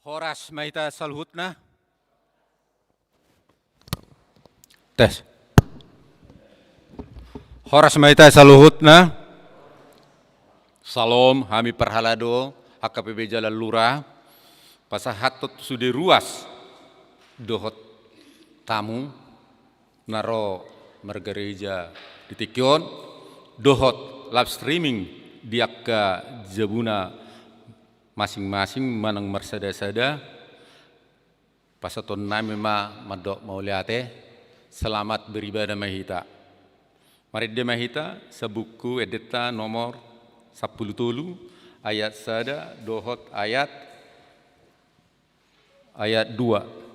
Horas mahita salhutna. Tes. Horas mahita salhutna. Salom hami perhalado HKPB Jalan Lurah. Pasahatot sudah ruas dohot tamu naro margereja di Tikion dohot live streaming diakka jabuna masing-masing manang marsada-sada pasaton nami madok mauliate selamat beribadah mahita. Mari de mahita sabuku edita nomor 10 ayat sada dohot ayat 2.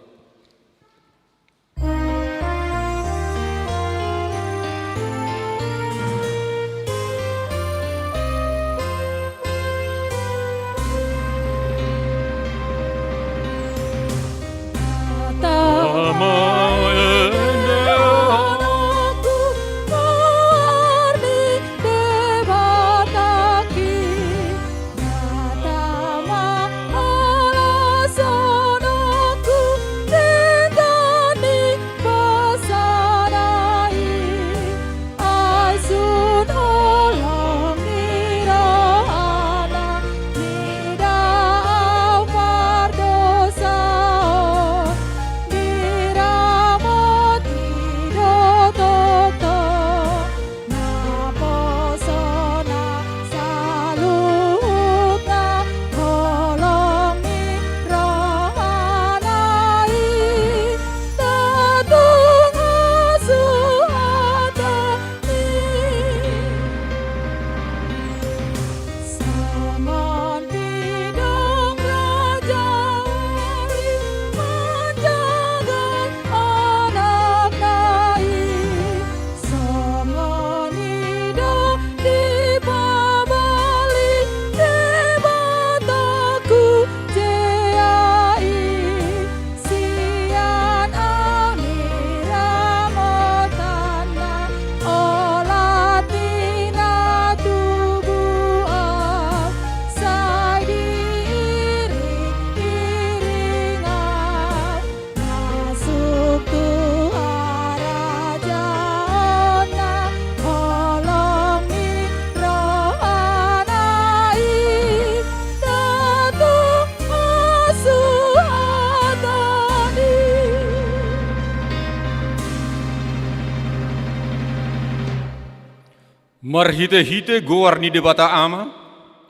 Marhite-hite goar ni debata ama,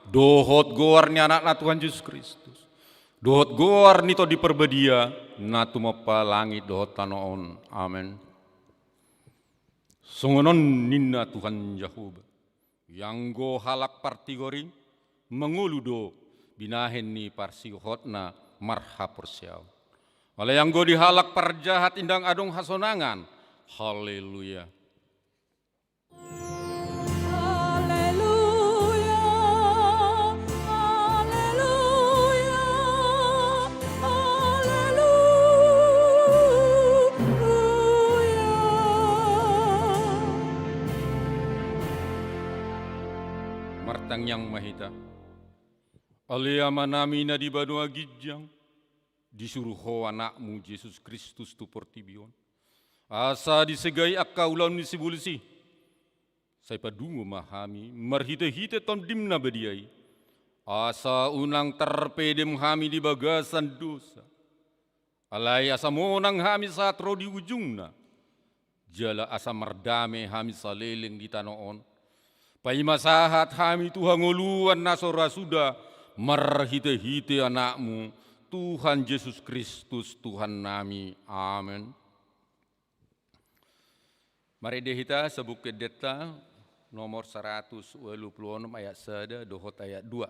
dohot goar ni anak na Tuhan Yesus Kristus. Dohot goar ni to diperbedia, na tumapa langit dohot tanoon. Amen. Songonon ninna Tuhan Yahweh, yang go halak partigori, menguludo binahen ni parsihot na marha persiaw. Oleh yang go dihalak parjahat indang adong hasonangan. Haleluya. Martang yang mahita, aliama nami na di Banua Gijang, disuruh ho anakmu Yesus Kristus tu portibion. Asa disegai akka ulam ni sibulisi, saya padungu mahami, marhite-hite tom dimna bediai. Asa unang terpedem hami di bagasan dosa. Alai asa monang hami satro di ujungna. Jala asa merdame hami saleleng di tanoon. Pai masahat hami Tuhan nguluan nasora sudah marhite-hite anakmu Tuhan Yesus Kristus Tuhan nami. Amin. Mari dehita sebukit deta nomor 126 ayat 1 dohot ayat 2.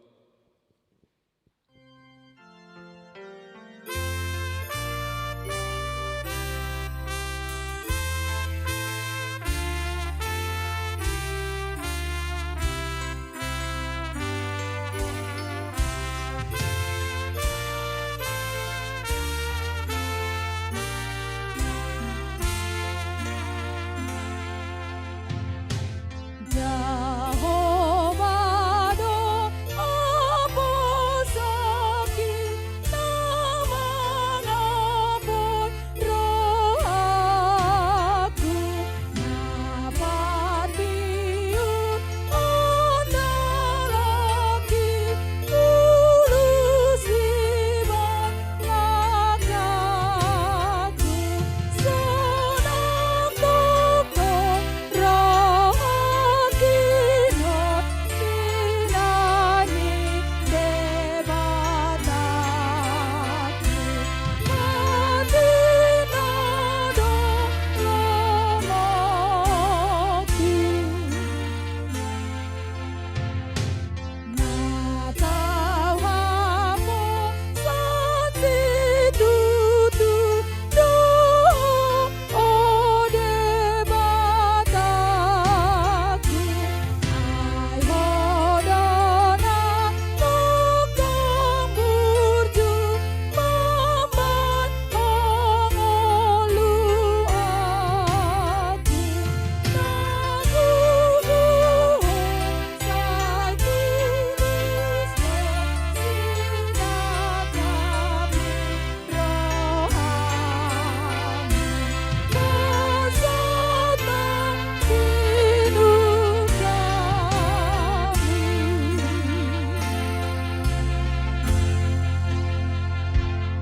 Jehovah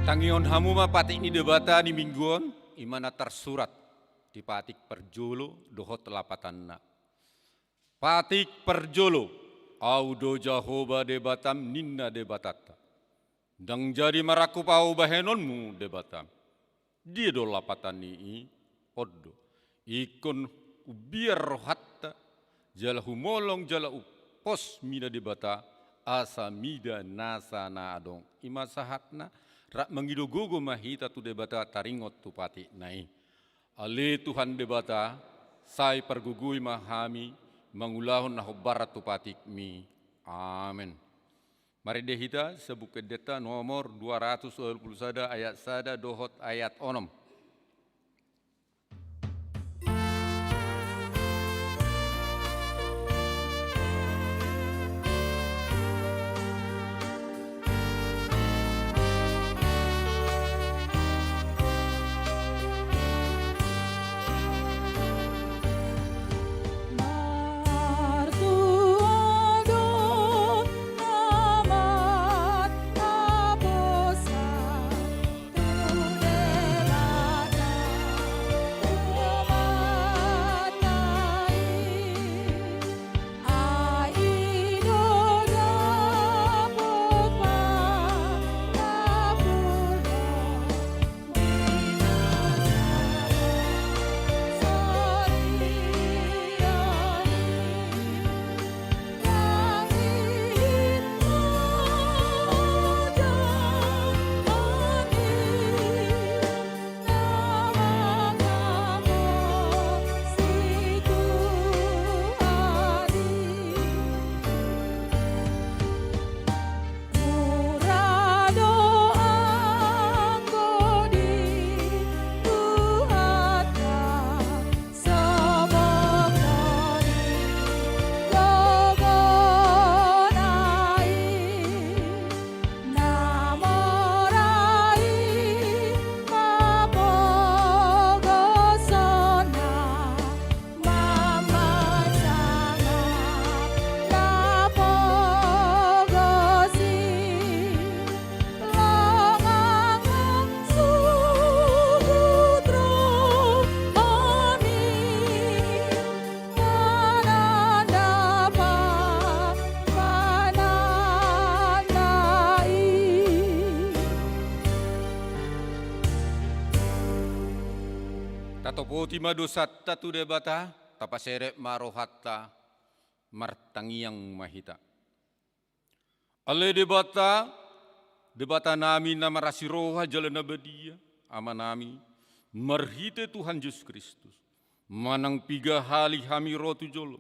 Tangion hamu ma patik ni debata ni mingguan imana tersurat di patik perjolo dohot lapatanna. Patik perjolo audo Jahoba debatam ninna debatata. Dang jadi maraku pau bahenonmu debatam. Dia do lapatan ni oddo. Ikon ubiar rohatta jala humolong jala upos mida debata asa mida nasa na adong ima sahatna rak mengidogogo mahita tu debata taringot tu pati nai. Ale Tuhan debata sai pergugui mahami mangulahon na hobarat tu patik mi. Amin. Mari dehita sebuket deta nomor 221 ayat sada dohot ayat onom. Tatopoti madosatta tu debata tapasere marohatta martangiang mahita. Ale debata nami na marasiroha jalan abadia amanami marhite Tuhan Yesus Kristus manang piga hali hami rotu jolo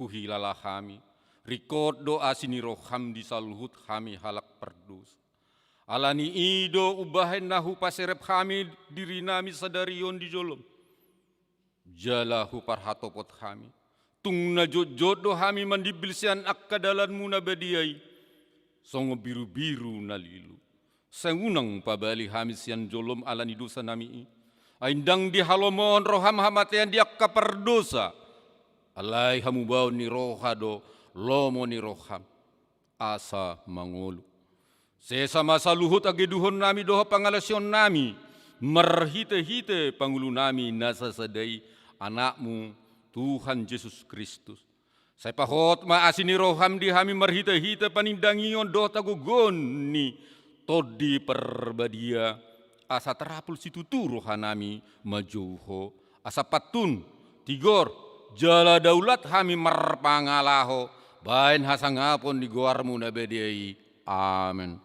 huhilala hami rikod doa sini roham di saluhut hami halak perdus. Alani ido ubahen nahu paserep kami diri nami sadarion di jolom. Jalahu parhatopot kami. Tung na jodoh kami mandibilsian akkadalan muna badiai. Songo biru-biru nalilu. Sengunang pabali kami sian jolom alani dosa nami. Aindang di halomon roham hamatean di akka perdosa. Alai hamu bau ni rohado lomo ni roham. Asa mangolu. Sesa masa luhut ageduhon nami doha pangalasion nami. Merhite-hite pangulu nami nasa sadai anakmu Tuhan Yesus Kristus. Saya pahot maasini roham di hami merhite-hite panindangion doha tagugon ni todi perbadia. Asa terapul situ rohanami majuho. Asa patun tigor jala daulat hami merpangalaho. Bain hasangapon di goarmu nabediai. Amin.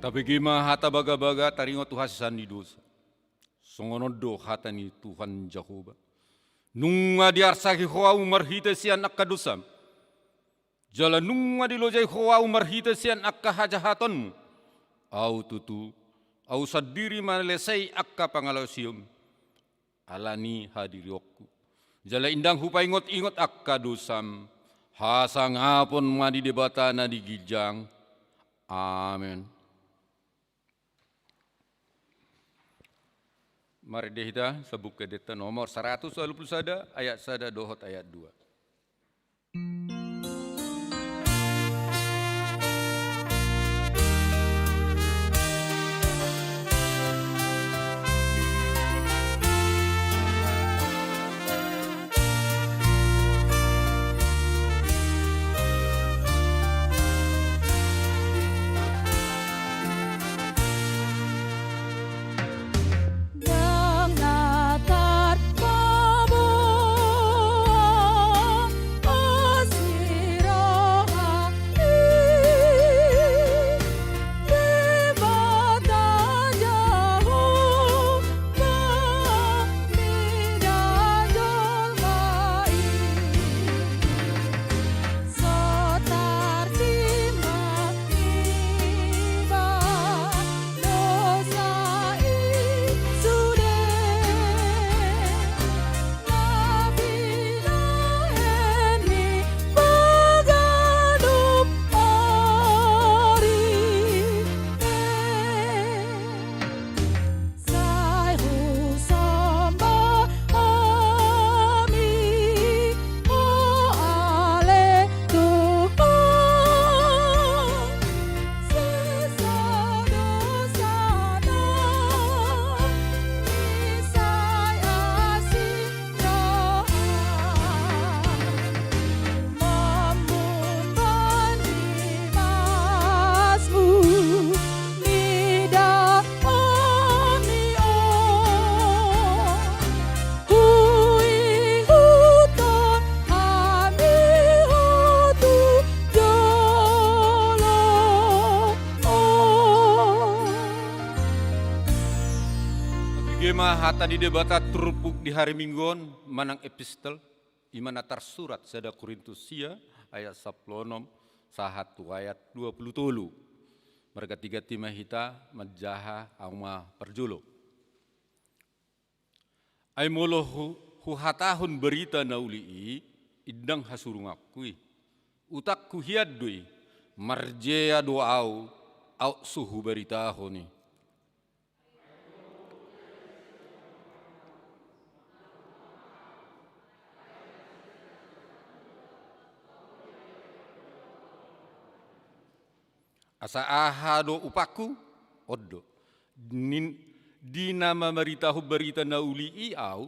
Tapi gima hata baga-baga taringo tu hasan di dosa. Songonodo hata ni Tuhan Jehovah. Nunga diarsaki hoa umar hita sian akka dosam. Jala nunga dilojai hoa umar hita sian akka hajahatonmu. Au tutu, au sadiri malesai akka pangalosium. Alani hadiriokku. Jala indang hupa ingot akka dosam. Hasangapon madi debatana di gijang. Amin. Mari kita sebut kedeta nomor 121 ayat 1 dohot ayat 2. Hata di debata terupuk di hari mingguan manang epistel imana tarsurat sada Korintusia ayat 10 sahatu ayat 20 tolu. Mereka tiga timah hita majaha auma perjulo. Ai molo hu hatahun berita nauli idang hasurung akui. Utakku hiadui marjea doau au suhu berita honi. Asa ahado upaku odo di nama meritahu berita nauli iau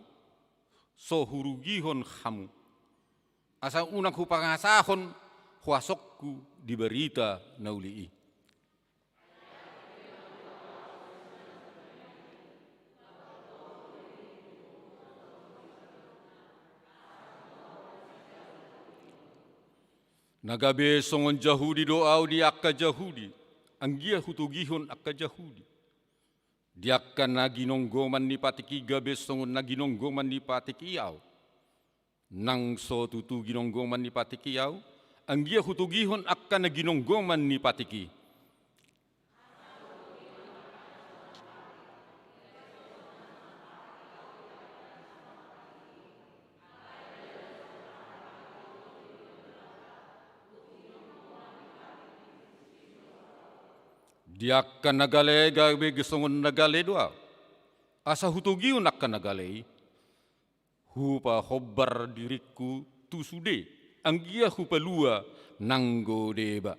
so hurugihon hamu asa unak hupangasahon huasokku di berita nauli i. Nagabe songon Jahudi doau di akka Jahudi, anggia hutugihon akka Jahudi. Diakkan naginonggoman ni patiki gabe songon naginonggoman ni patiki iau. Nang so tutu ginonggoman ni patiki iau, anggia hutugihon akka naginonggoman ni patiki. Diakkan nagale gabe gesongon nagale doa. Asa hutugiun akkan nagale. Hupa hobbar diriku tu sude. Anggia hupa lua nanggo deba.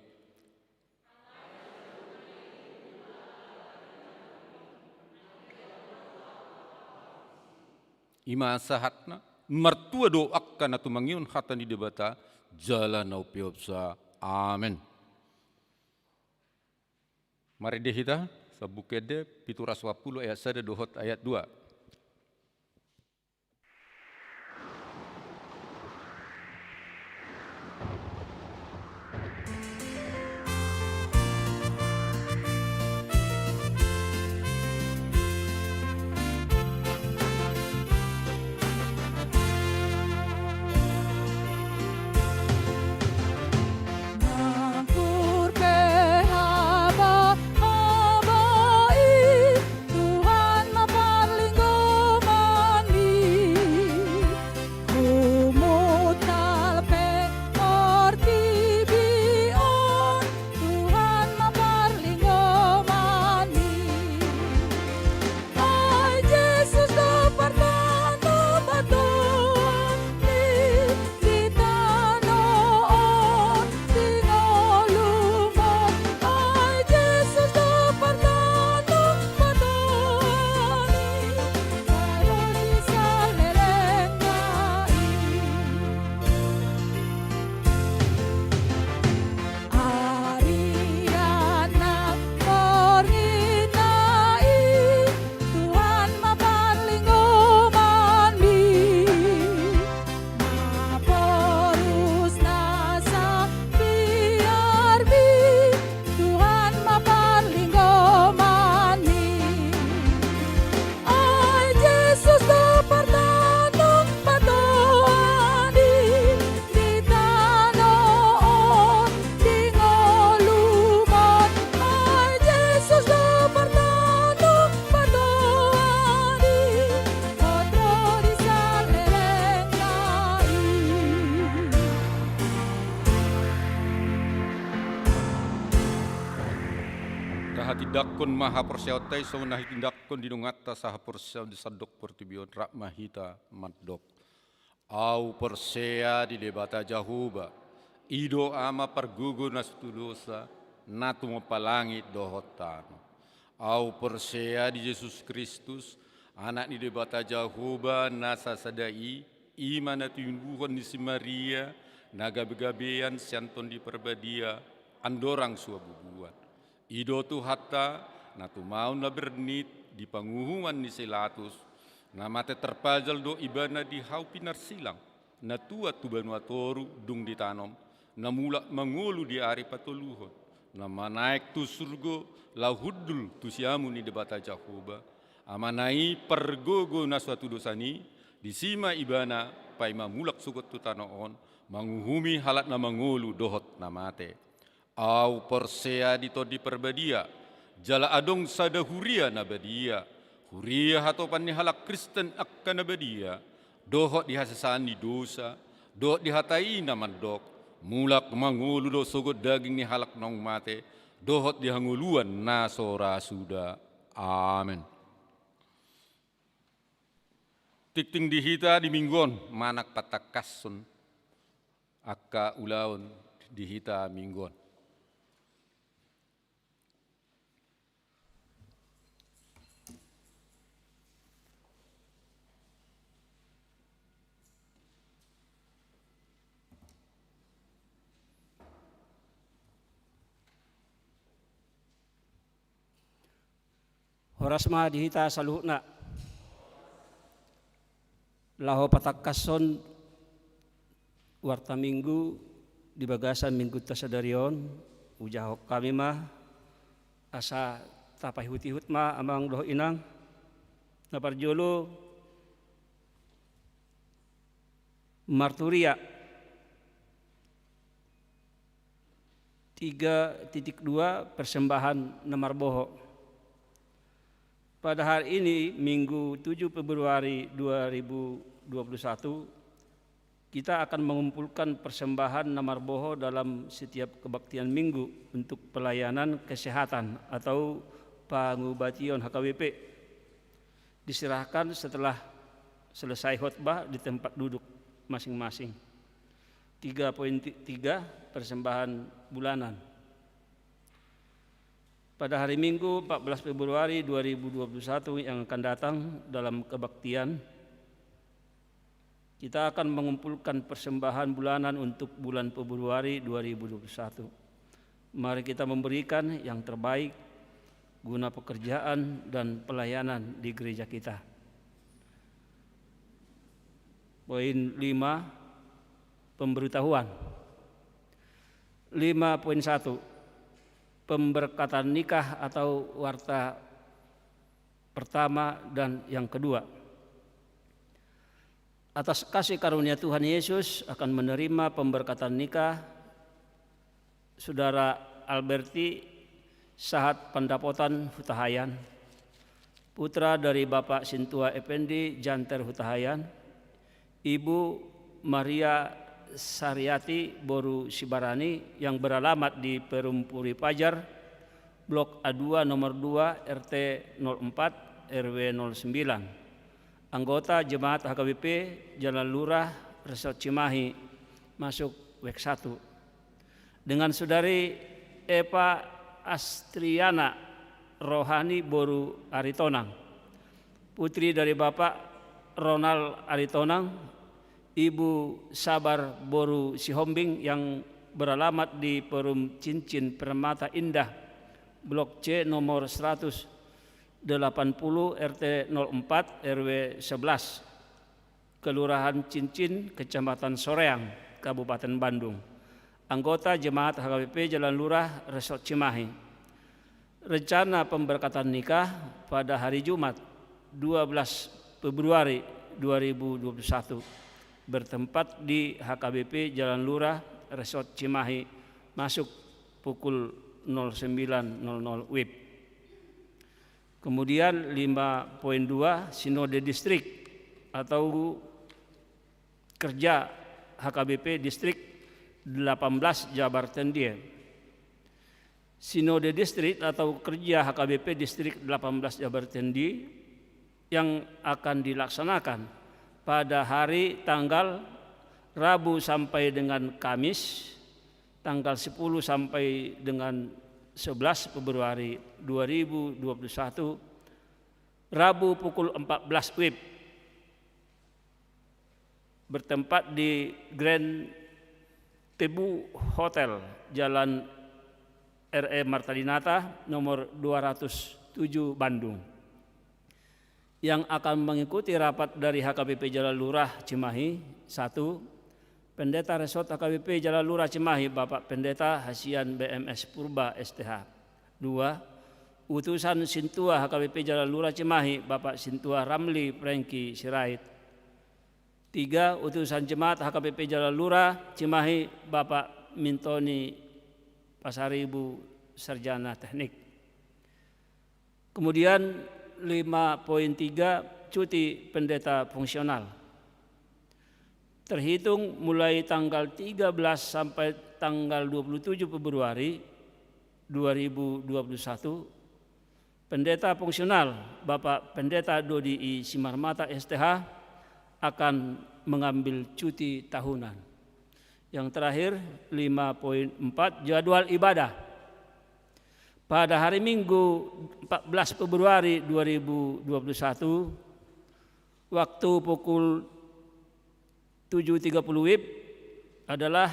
Ima sahatna mertua do akkan atu mangiun hatan di debata jalan au piopsa. Amin. Mari dihita sabukede pituras 20 ayat 1 dohot ayat 2. matidakon maha perseotai so nahitindakon dinungata saha perseo di sadok portibion rak mahita matdok. Au persea di debata jahuba, ido ama pergugu nastudosa, natu mapalangit dohotano. Au persea di Yesus Kristus, anak di debata jahuba nasa sadai, iman natu yunduhon di si Maria, naga begabean sianton di perbadia, andorang suabubuan. Ido tu hatta, natu mau na bernit, di panguhuman ni selatus, namate terpajal do ibana di haupinar silang, na tua tu banua toru dung ditanom, na mula mangulu di ari patoluhon, na manaik tu surgo lahudul tu siamu ni debata jahoba, amanai pergogo na suatu dosani, di sima ibana pai mamulak sugot tu tanoon, manguhumi halat na mangulu dohot namate. Au persea di todi perbadia, jala adong sada huria na badia, huria hatopan ni halak Kristen akan nabadia, dohot dihasasani dosa, dohot dihatai naman dok, mulak mangulu do sogot daging ni halak nong mate, dohot dihanguluan nasora suda. Amin. Tikting dihita di minggon, manak patakasun, akka ulaun dihita minggon. Horasma dihita saluhna laho patakason warta minggu di bagasan minggu tasadarion ujah kami mah asa tapai hutihut mah amang doh inang naparjolo marturia 3.2 persembahan Namar Boho. Pada hari ini, Minggu 7 Februari 2021, kita akan mengumpulkan persembahan Namar Boho dalam setiap kebaktian minggu untuk pelayanan kesehatan atau pangubation HKBP. Diserahkan setelah selesai khotbah di tempat duduk masing-masing. 3.3 persembahan bulanan. Pada hari Minggu 14 Februari 2021 yang akan datang dalam kebaktian, kita akan mengumpulkan persembahan bulanan untuk bulan Februari 2021. Mari kita memberikan yang terbaik guna pekerjaan dan pelayanan di gereja kita. Poin 5, pemberitahuan. 5.1 pemberkatan nikah atau warta pertama dan yang kedua. Atas kasih karunia Tuhan Yesus akan menerima pemberkatan nikah Saudara Alberti Sahat Pandapotan Hutahayan, putra dari Bapak Sintua Effendi Janter Hutahayan, Ibu Maria Sariati Boru Sibarani yang beralamat di Perumpuri Pajar, Blok A2 nomor 2 RT 04 RW 09, anggota Jemaat HKBP Jalan Lurah Resort Cimahi, masuk WEK 1, dengan Saudari Eva Astriana Rohani Boru Aritonang, putri dari Bapak Ronald Aritonang, Ibu Sabar Boru Sihombing yang beralamat di Perum Cincin Permata Indah, Blok C nomor 180 RT 04 RW 11, Kelurahan Cincin, Kecamatan Soreang, Kabupaten Bandung, anggota Jemaat HKBP Jalan Lurah Resort Cimahi. Rencana pemberkatan nikah pada hari Jumat 12 Februari 2021 bertempat di HKBP Jalan Lurah Resort Cimahi, masuk pukul 09.00 WIB. Kemudian 5.2 Sinode Distrik atau kerja HKBP Distrik 18 Jabar Tendian. Sinode Distrik atau kerja HKBP Distrik 18 Jabar Tendi yang akan dilaksanakan pada hari tanggal Rabu sampai dengan Kamis tanggal 10 sampai dengan 11 Februari 2021 Rabu pukul 14 WIB bertempat di Grand Tebu Hotel Jalan RE Marta Dinata nomor 207 Bandung. Yang akan mengikuti rapat dari HKBP Jalan Lurah Cimahi 1. Pendeta Resort HKBP Jalan Lurah Cimahi Bapak Pendeta Hasian BMS Purba STH. 2. Utusan Sintua HKBP Jalan Lurah Cimahi Bapak Sintua Ramli Prengki Sirait. 3. Utusan Jemaat HKBP Jalan Lurah Cimahi Bapak Mintoni Pasaribu Sarjana Teknik. Kemudian 5.3 cuti pendeta fungsional. Terhitung mulai tanggal 13 sampai tanggal 27 Februari 2021, pendeta fungsional Bapak Pendeta Dodi I. Simarmata STH akan mengambil cuti tahunan. Yang terakhir 5.4 jadwal ibadah. Pada hari Minggu 14 Februari 2021 waktu pukul 7.30 WIB adalah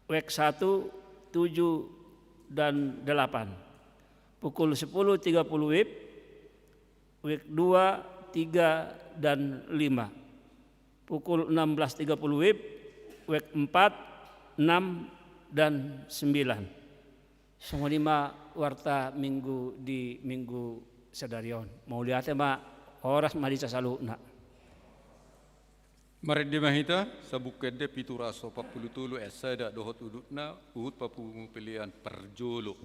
WEK 1, 7 dan 8. Pukul 10.30 WIB WEK 2, 3 dan 5. Pukul 16.30 WIB WEK 4, 6, dan 9. Semua 5 warta minggu di minggu sedarion. Mau lihat ya mak, horas madisa saluna. Mari mahita sabukede pituraso papulutulu esada dohot udutna uhut papu pilihan perjolo.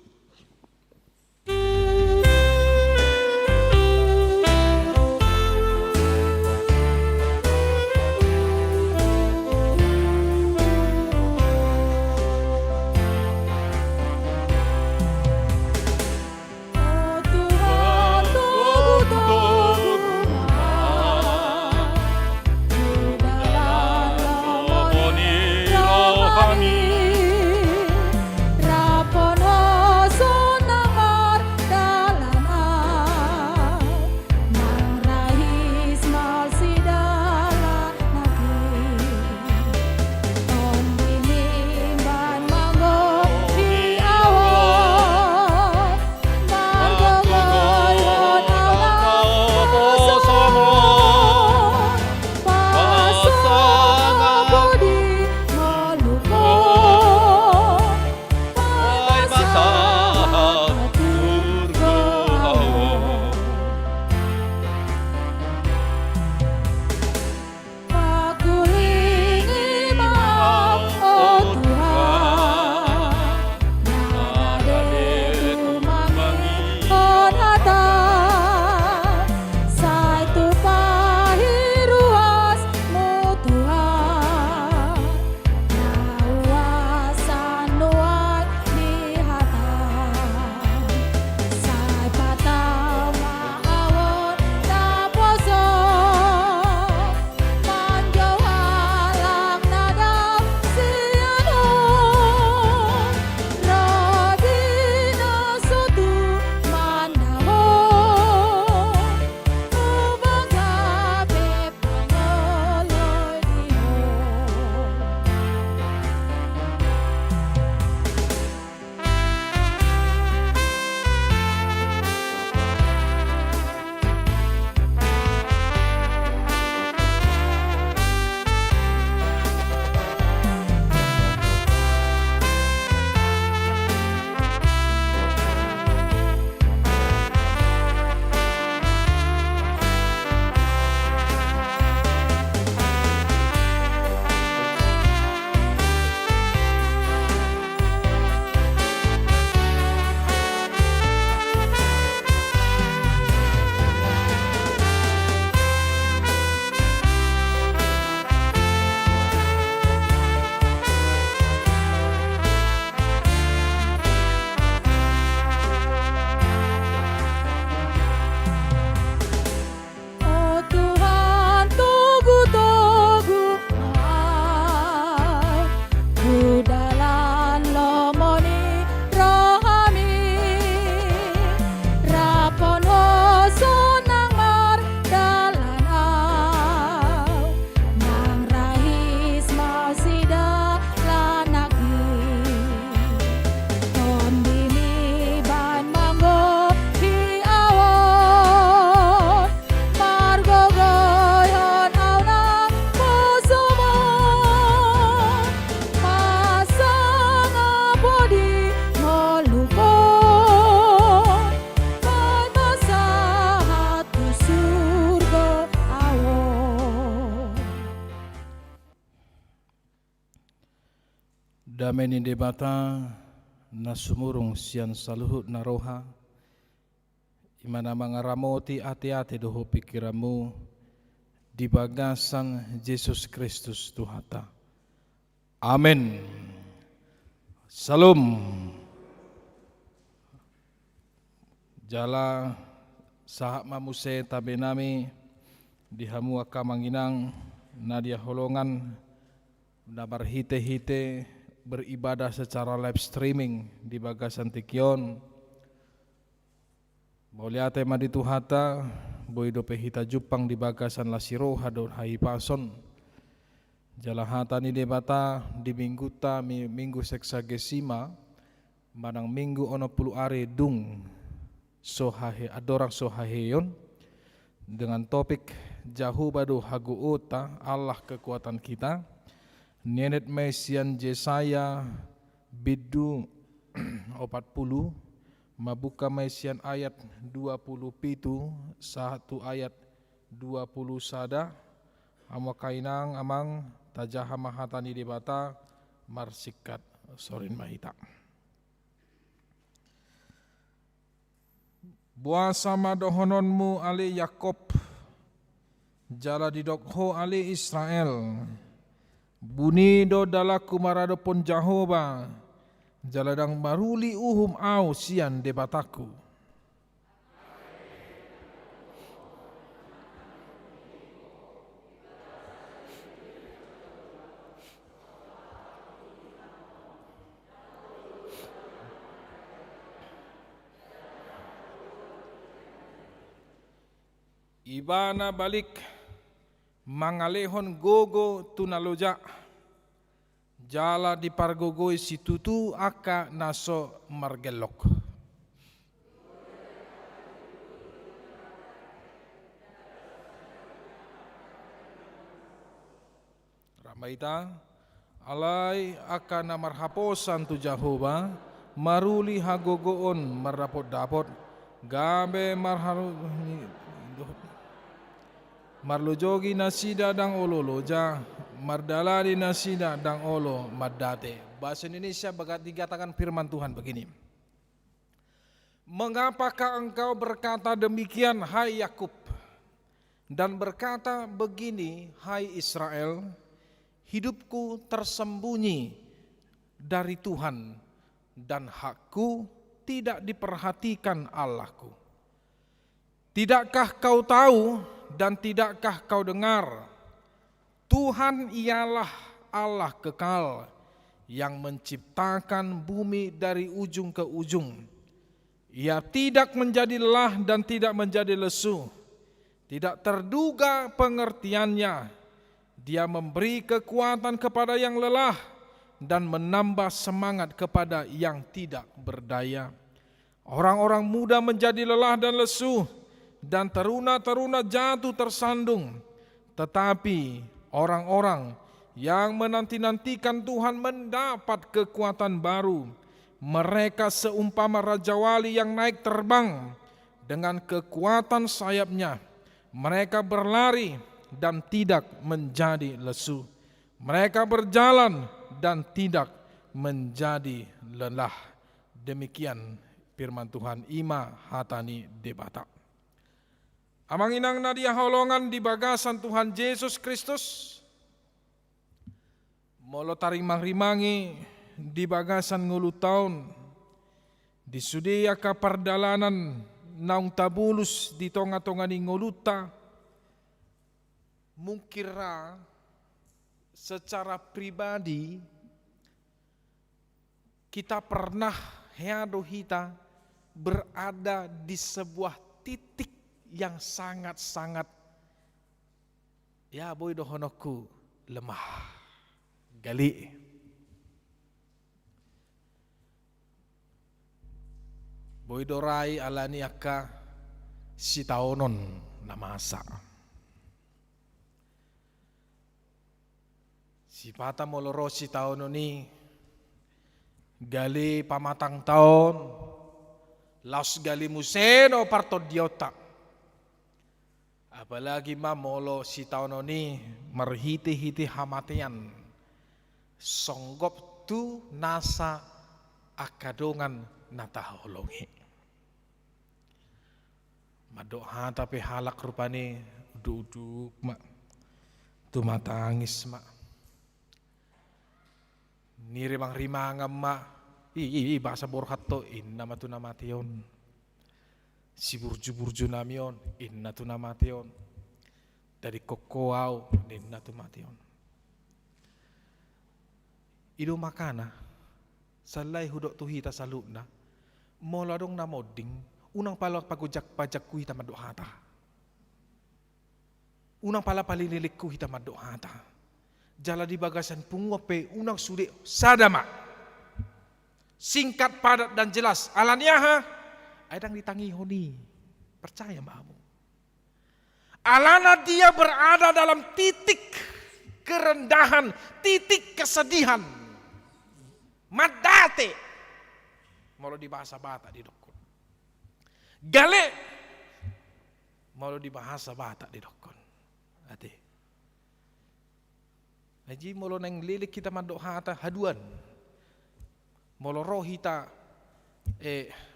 Damai ni debata na sumurung sian saluhut na roha imana mangaramoti ati-ati doho pikiramu di bagasan Yesus Kristus Tuhata. Amin. Salam. Jala sahak mamuse tabe nami dihamu aka manginang nadia holongan na berhite-hite beribadah secara live streaming di bagasan Tikion. Boliate madi Tuhata boido pehita Jupang di bagasan Lasiroha do Haipason. Jalahata ni debata di minggu seksagesima manang minggu ono puluh are dung sohahe adorang sohaheyon dengan topik jauh badu hagu ota Allah kekuatan kita. Nenet Mesian Jesaya bidu 40 mabuka Mesian ayat 20 pitu 1 ayat 20 sada amakainang amang tajaha mahatani debata marsikat sorin mahita. Buasa madohononmu ali Yakob jala didokho ali Israel. Buni do dalaku marado pon Jahoba jaladang maruli uhum au sian debataku. Ibana balik mangalehon gogo tunaloja jala di pargogoi situtu aka naso margelok. Ramaita alai aka namarhaposan tu Jahoba maruli hagogoon marrapot-dapot gabe marharu marlojogi nasida dang ololoja mardalari nasida dang olo madate. Bahasa Indonesia dikatakan firman Tuhan begini. Mengapakah engkau berkata demikian hai Yakub dan berkata begini hai Israel, hidupku tersembunyi dari Tuhan dan hakku tidak diperhatikan Allahku. Tidakkah kau tahu dan tidakkah kau dengar? Tuhan ialah Allah kekal yang menciptakan bumi dari ujung ke ujung. Ia tidak menjadi lelah dan tidak menjadi lesu. Tidak terduga pengertiannya. Dia memberi kekuatan kepada yang lelah dan menambah semangat kepada yang tidak berdaya. Orang-orang muda menjadi lelah dan lesu, dan teruna-teruna jatuh tersandung. Tetapi orang-orang yang menanti-nantikan Tuhan mendapat kekuatan baru. Mereka seumpama Raja Wali yang naik terbang dengan kekuatan sayapnya. Mereka berlari dan tidak menjadi lesu. Mereka berjalan dan tidak menjadi lelah. Demikian firman Tuhan ima hatani debata. Amang inang nadia holongan di bagasan Tuhan Yesus Kristus. Molo tarimang-rimangi di bagasan ngulu tahun. Di sudia ka pardalanan naung tabulus di tonga-tonga ni nguluta. Mungkira secara pribadi kita pernah heado hita berada di sebuah titik yang sangat-sangat ya boy dohonoku lemah gali. Boy dorai alani aka si taonon namasa. Si pata moloro si taononi gali pamatang taon laos gali museno parto diota. Apalagi mamolo si taononi merhiti-hiti hamatian songgop waktu nasa akadongan nataholongi. Madoha tapi halak rupane duduk mak. Tumatangis mak. Nirimang-rimangam mak. Bahasa borhat to inna matu namation. Si burju-burju namion inna tu namation. Dari kokoau inna tu mation. Ido makana salai hudok tuhita salubna moladong na moding unang pala pagujak-pajak ku hita madok hata. Unang pala palililik ku hita madok hata. Jala di bagasan punguape unang sude sadama. Singkat, padat dan jelas. Alania ha, adang ditangi honi. Percaya mahamu. Alana dia berada dalam titik kerendahan, titik kesedihan. Madate. Mau di bahasa Batak di dokon. Gale. Mau di bahasa Batak di dokon. Ate. Haji molo nang lilik kita mandok hata haduan. Molo roh hita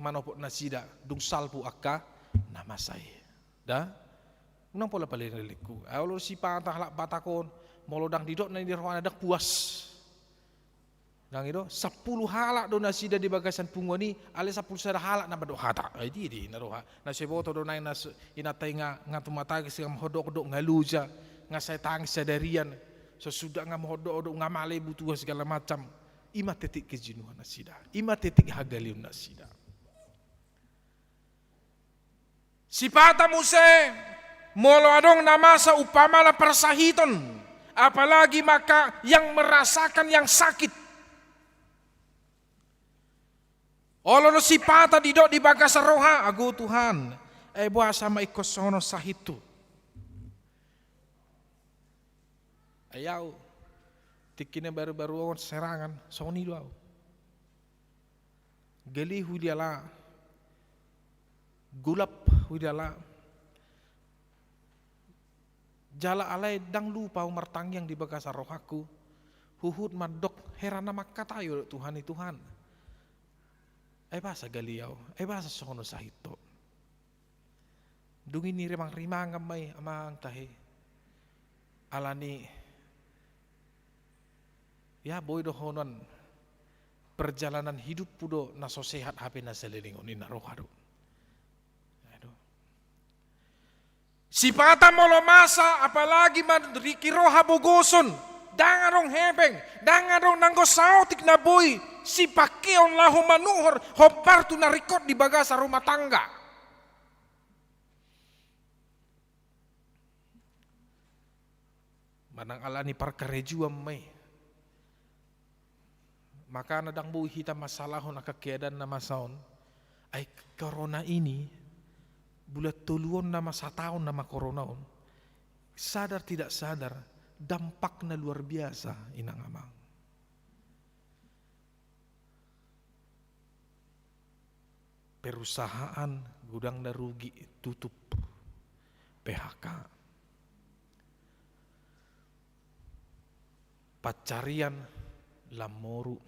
manopok nasida dung salpu akka nama saya. Da? Unang pola paling lilikku. Awalor si patah lak batakon molo dang didok nang di roh anak puas. Nang itu 10 halak do nasida di bagasan pungoni ale 10 sada halak na mandok hata. Ai di naroha. Nasiboto do nang nas inatay nga tumatagi sing hodok-hodok ngaluja nga say tangis sadarian. Sesudah ngam hodok-hodok ngamale butuh segala macam. Ima titik kejenuhan nasida. Ima titik hagaliun nasida. Si pata muse molo adong namasa upamana persahiton. Apalagi maka yang merasakan yang sakit. Olo si pata didok di bagas roha agu Tuhan. Buah sama ikosono sahitu. Ayaw. Tikine baru-baru serangan soni doa. Gali hudiala. Gulap hudiala. Jala alai dang lupa umartang yang di bagas rohaku. Huhud madok herana makatayo Tuhan itu Tuhan. Bahasa galiau, bahasa sono sahito. Dungi ni rimang-rimang may amang tahi. Alani ya boy dohonon perjalanan hidup pudo naso sehat hape na selilingon ina rohado. Si pata molo masa apalagi madriki roha bogoson dangarong hebeng dangarong nanggo sautik na boy si pakeon lahu manuhor hobar tu narikot di bagasa rumah tangga. Manang alani parkarejuam may. Maka nadang buhi hita masalahon akakiadan na masaon ay corona ini bulat tuluon na masataon na makoronaon. Sadar tidak sadar dampak na luar biasa inang amang. Perusahaan gudang na rugi tutup PHK. Pacarian lamoru.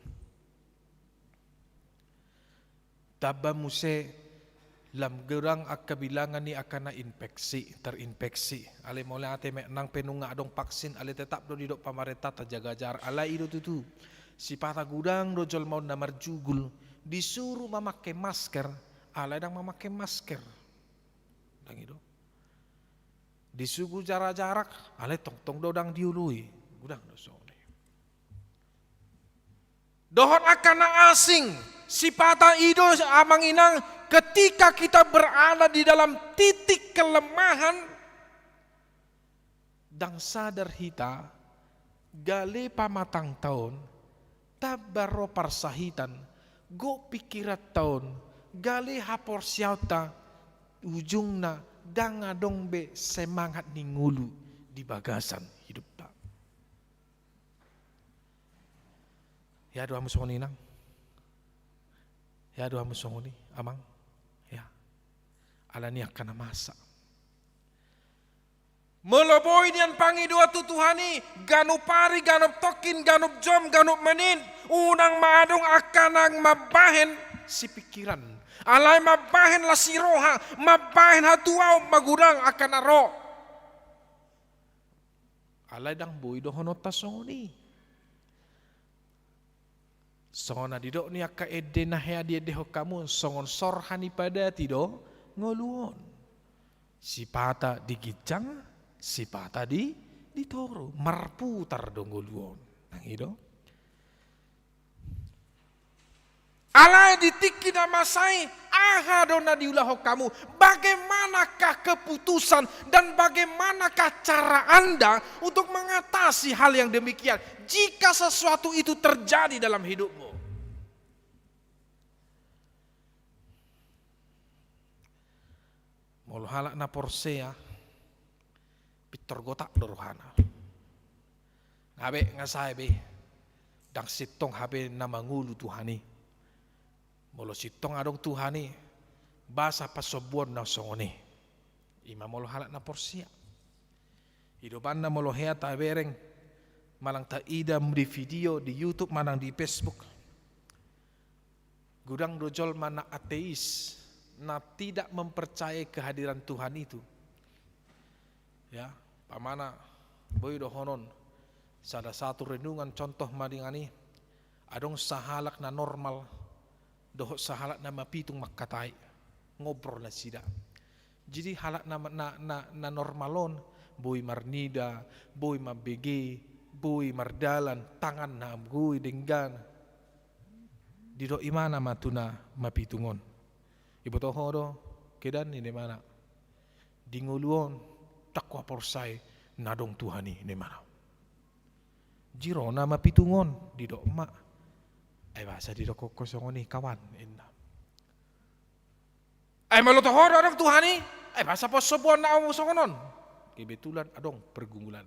Taba muse lam gerang akabilangan ni akan na terinfeksi. Ale mole ate nang penunga adong vaksin ale tetap do didok pamarentah terjaga jarak. Ala ido tutu. Si pata gudang do jol mau namar jugul disuruh memakai masker. Ala dang memakai masker. Dang ido. Disuruh jarak-jarak ale tong dodang diului. Gudang do sone. Dohon akan na asing. Si pata ido amang inang ketika kita berada di dalam titik kelemahan dang sadar hita gale pamatang tahun tabaro parsahitan go pikirat tahun gale hapor siauta ujungna dang adong be semangat ningulu di bagasan hidup ta. Ya doa musoni nang. Ya doa musoni amang. Ya. Alani akan masa. Meloboi nian pangi dua tutuhani, ganup pari, ganup tokin, ganup jom, ganup menin, unang maadong akanang mabahen si pikiran. Alay mabahen la si roha, mabahen hatuaw magudang akan aro. Alay dang bui dohono tasoni. Songona didok ni aka ede na hea dia deho kamu, songon sorhani pada tido ngoluon. Si pata digijang, si pata ditoro, marputar dong ngoluon. Nang ido. Alay ditiki nama sai, aha dona diulah kamu. Bagaimanakah keputusan dan bagaimanakah cara Anda untuk mengatasi hal yang demikian? Jika sesuatu itu terjadi dalam hidupmu. Molo halak na porsea, pitor gotak dorohana. Ngabe ngasai be, dang sitong habe nama ngulu Tuhani. Molo sitong adong Tuhani, basa pasobuan na songone. Ima molo halak na porsea. Hidupan na molo hea ta bereng, malang ta idam di video di YouTube, manang di Facebook. Gudang dojol mana ateis, na tidak mempercayai kehadiran Tuhan itu. Ya, pamana boy dohonon. Sada satu renungan contoh madingani, adong sahalak na normal, dohok sahalak na mapitung makatai, ngobrol na sida. Jadi halak na normalon, boy marnida, boy mabege, boy mardalan, tangan na amgui denggan. Dido imana matuna mapitungon. Ibu toho do, kedan ini mana? Dinguluon, takwa porsai, nadong Tuhani ini mana? Jiro nama pitungon, dido emak. Bahasa dido kosongoni kawan. Malu toho do adong Tuhani, bahasa posobuan na amu songonon. Kebetulan adong pergumulan.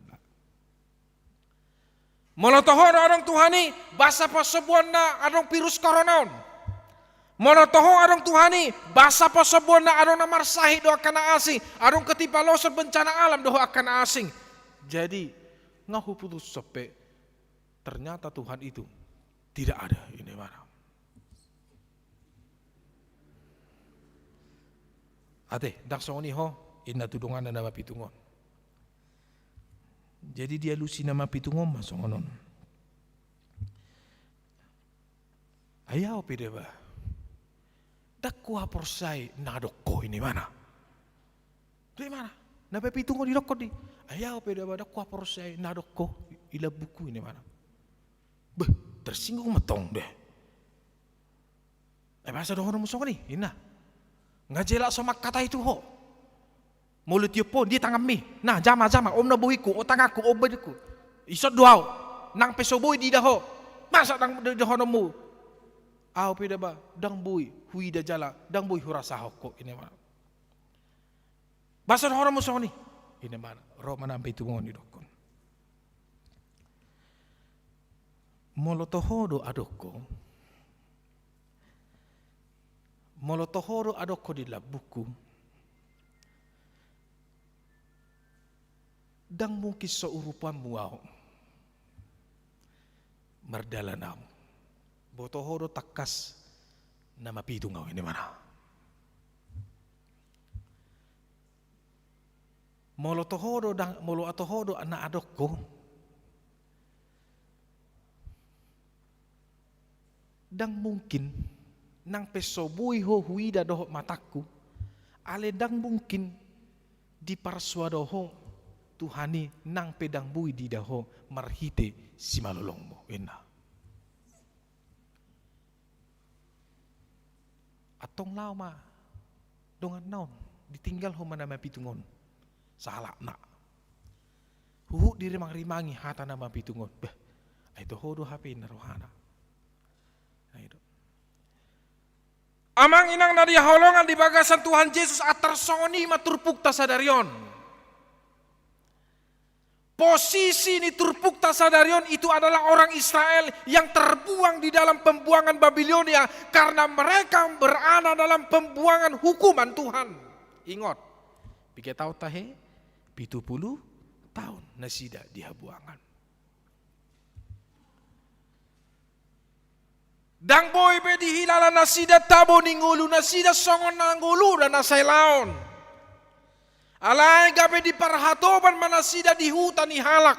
Malu toho do adong Tuhani, bahasa posobuan na adong virus koronaon. Monotoho adong Tuhani, basa posobuan na adong namar sahih do akan asing, adong ketipa losot bencana alam do akan asing. Jadi ngahu putus sope, ternyata Tuhan itu tidak ada ini mana. Ate, dak songoni ho, inna tudungan na nama pitungon. Jadi dia lusi nama pitungon masongonon. Ayaw pide ba? Dakwa porsai nadoko ini mana? Dari mana? Nabe pitungo di dokko di. Ayaw peda ba dakwa porsai nadoko ila buku ini mana? Beh, tersinggung matong deh. Bahasa dohono musong ni, ina. Ngajela sama kata itu ho. Mulut yopo dia tangan mi. Nah, jama om na buhiku, o tangaku, o badiku. Isot duaw, nang pesoboy di daho. Masa nang dohono mu? Aw peda ba dang bui hui da jala dang bui hurasa hokko ini mana bahasa orang musong ni ini mana ro mana ampe tungon di dokon molotohodo adoko di labuku dang mungkin seurupan muau mardalanam botohodo takas nama pitung kau ini mana? Molo atohodo anak adokko dang mungkin nang pesobui ho huida doho mataku ale dang mungkin di parsuadoho Tuhani nang pedang bui di daho marhite si malolongmo enak. Atong lama dongan naon ditinggal ho mana pitungon salah nak huhu dirimang-rimangi hata nama pitungon bah itu hodo HP narohana nah itu amang inang nadia holongan di bagasan Tuhan Yesus atar songoni maturpukta sadarion. Posisi ini turpukta sadarion itu adalah orang Israel yang terbuang di dalam pembuangan Babilonia karena mereka berada dalam pembuangan hukuman Tuhan. Ingat, 3 tahun tahe, 70 tahun nasida dihabuangan. Dang boy be dihilala nasida tabo ningulu nasida songon nanggulu dan nasay laon. Alay gabe di parhatoban manasida di hutan ni halak.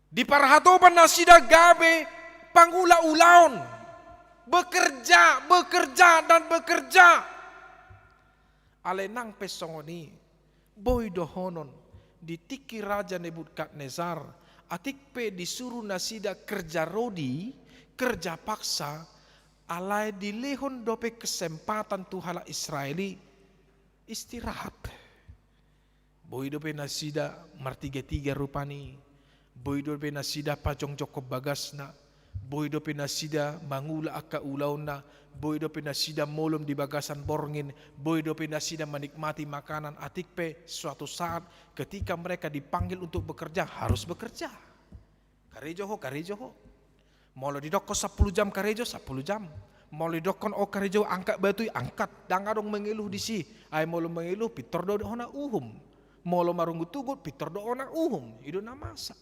Di parhatoban nasida gabe pangula ulaon. Bekerja, bekerja dan bekerja. Alay nang pesongoni boy dohonon ditiki Raja Nebukadnezar. Atik pe disuruh nasida kerja rodi, kerja paksa, alai dilehon dope kesempatan tuhala Israeli istirahat. Boy dope nasida martiga-tiga rupani, boy dope nasida pajong joko bagasna, boy dope nasida mangula aka ulauna, boy dope nasida molom di bagasan borngin, boy dope nasida menikmati makanan. Atik pe suatu saat ketika mereka dipanggil untuk bekerja harus bekerja. Karejo. Mau didokon 10 jam karejo 10 jam. Mau didokon karejo angkat batu angkat. Dangadong mengeluh di si. Ay mau mengeluh pitor do hona uhum. Mau marunggu tugut pitor do hona uhum. Itu namasa.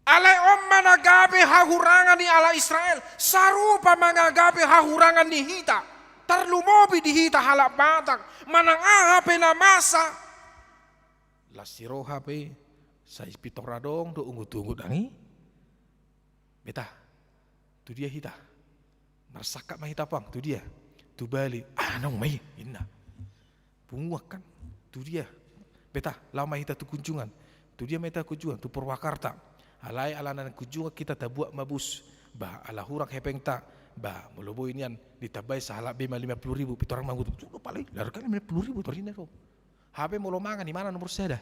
Alay managabe hahurangan ni ala Israel. Sarupa mangagabe hahurangan ni hita. Tarlumobi di hita halap batak. Manang ahape na masa. Lasiro hape. Saya pitoradong do ungu-ungu dangi. Beta. Tu dia hita. Marsakak mah hita pang. Tu dia. Tu balik. Nong mai. Inna. Punguak kan. Tu dia. Beta. Lama hita tu kunjungan. Tu dia meta kunjungan. Tu Purwakarta. Alai alanan kunjungan kita tak buat mabus. Bah ala hurang hepeng tak. Bah molobo inian ditabai sahalak bema 50.000 pitorang manggut. Tu paling larkan 50.000 torina ro. Habe molo mangan di mana nomor seda?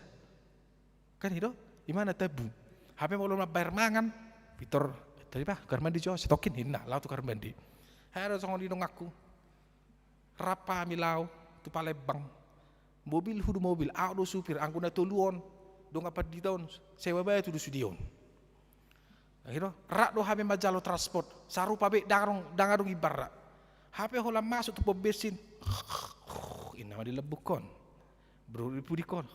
Kan itu, di mana tabu? HP mau bayar mangan, pitor tadi pak karmandi jo setokin hina, lau tu karmandi. Harus songon di dong aku, rapa milau tu Palembang, mobil hudu mobil, auto supir, angguna tuluon, dong apa di tahun sewa bayar tu dusudion. Akhirnya rak do HP majalo transport, sarupa be dangarong ibarat. HP hola masuk tu pom bensin, ina di lebukon. Berpudikon,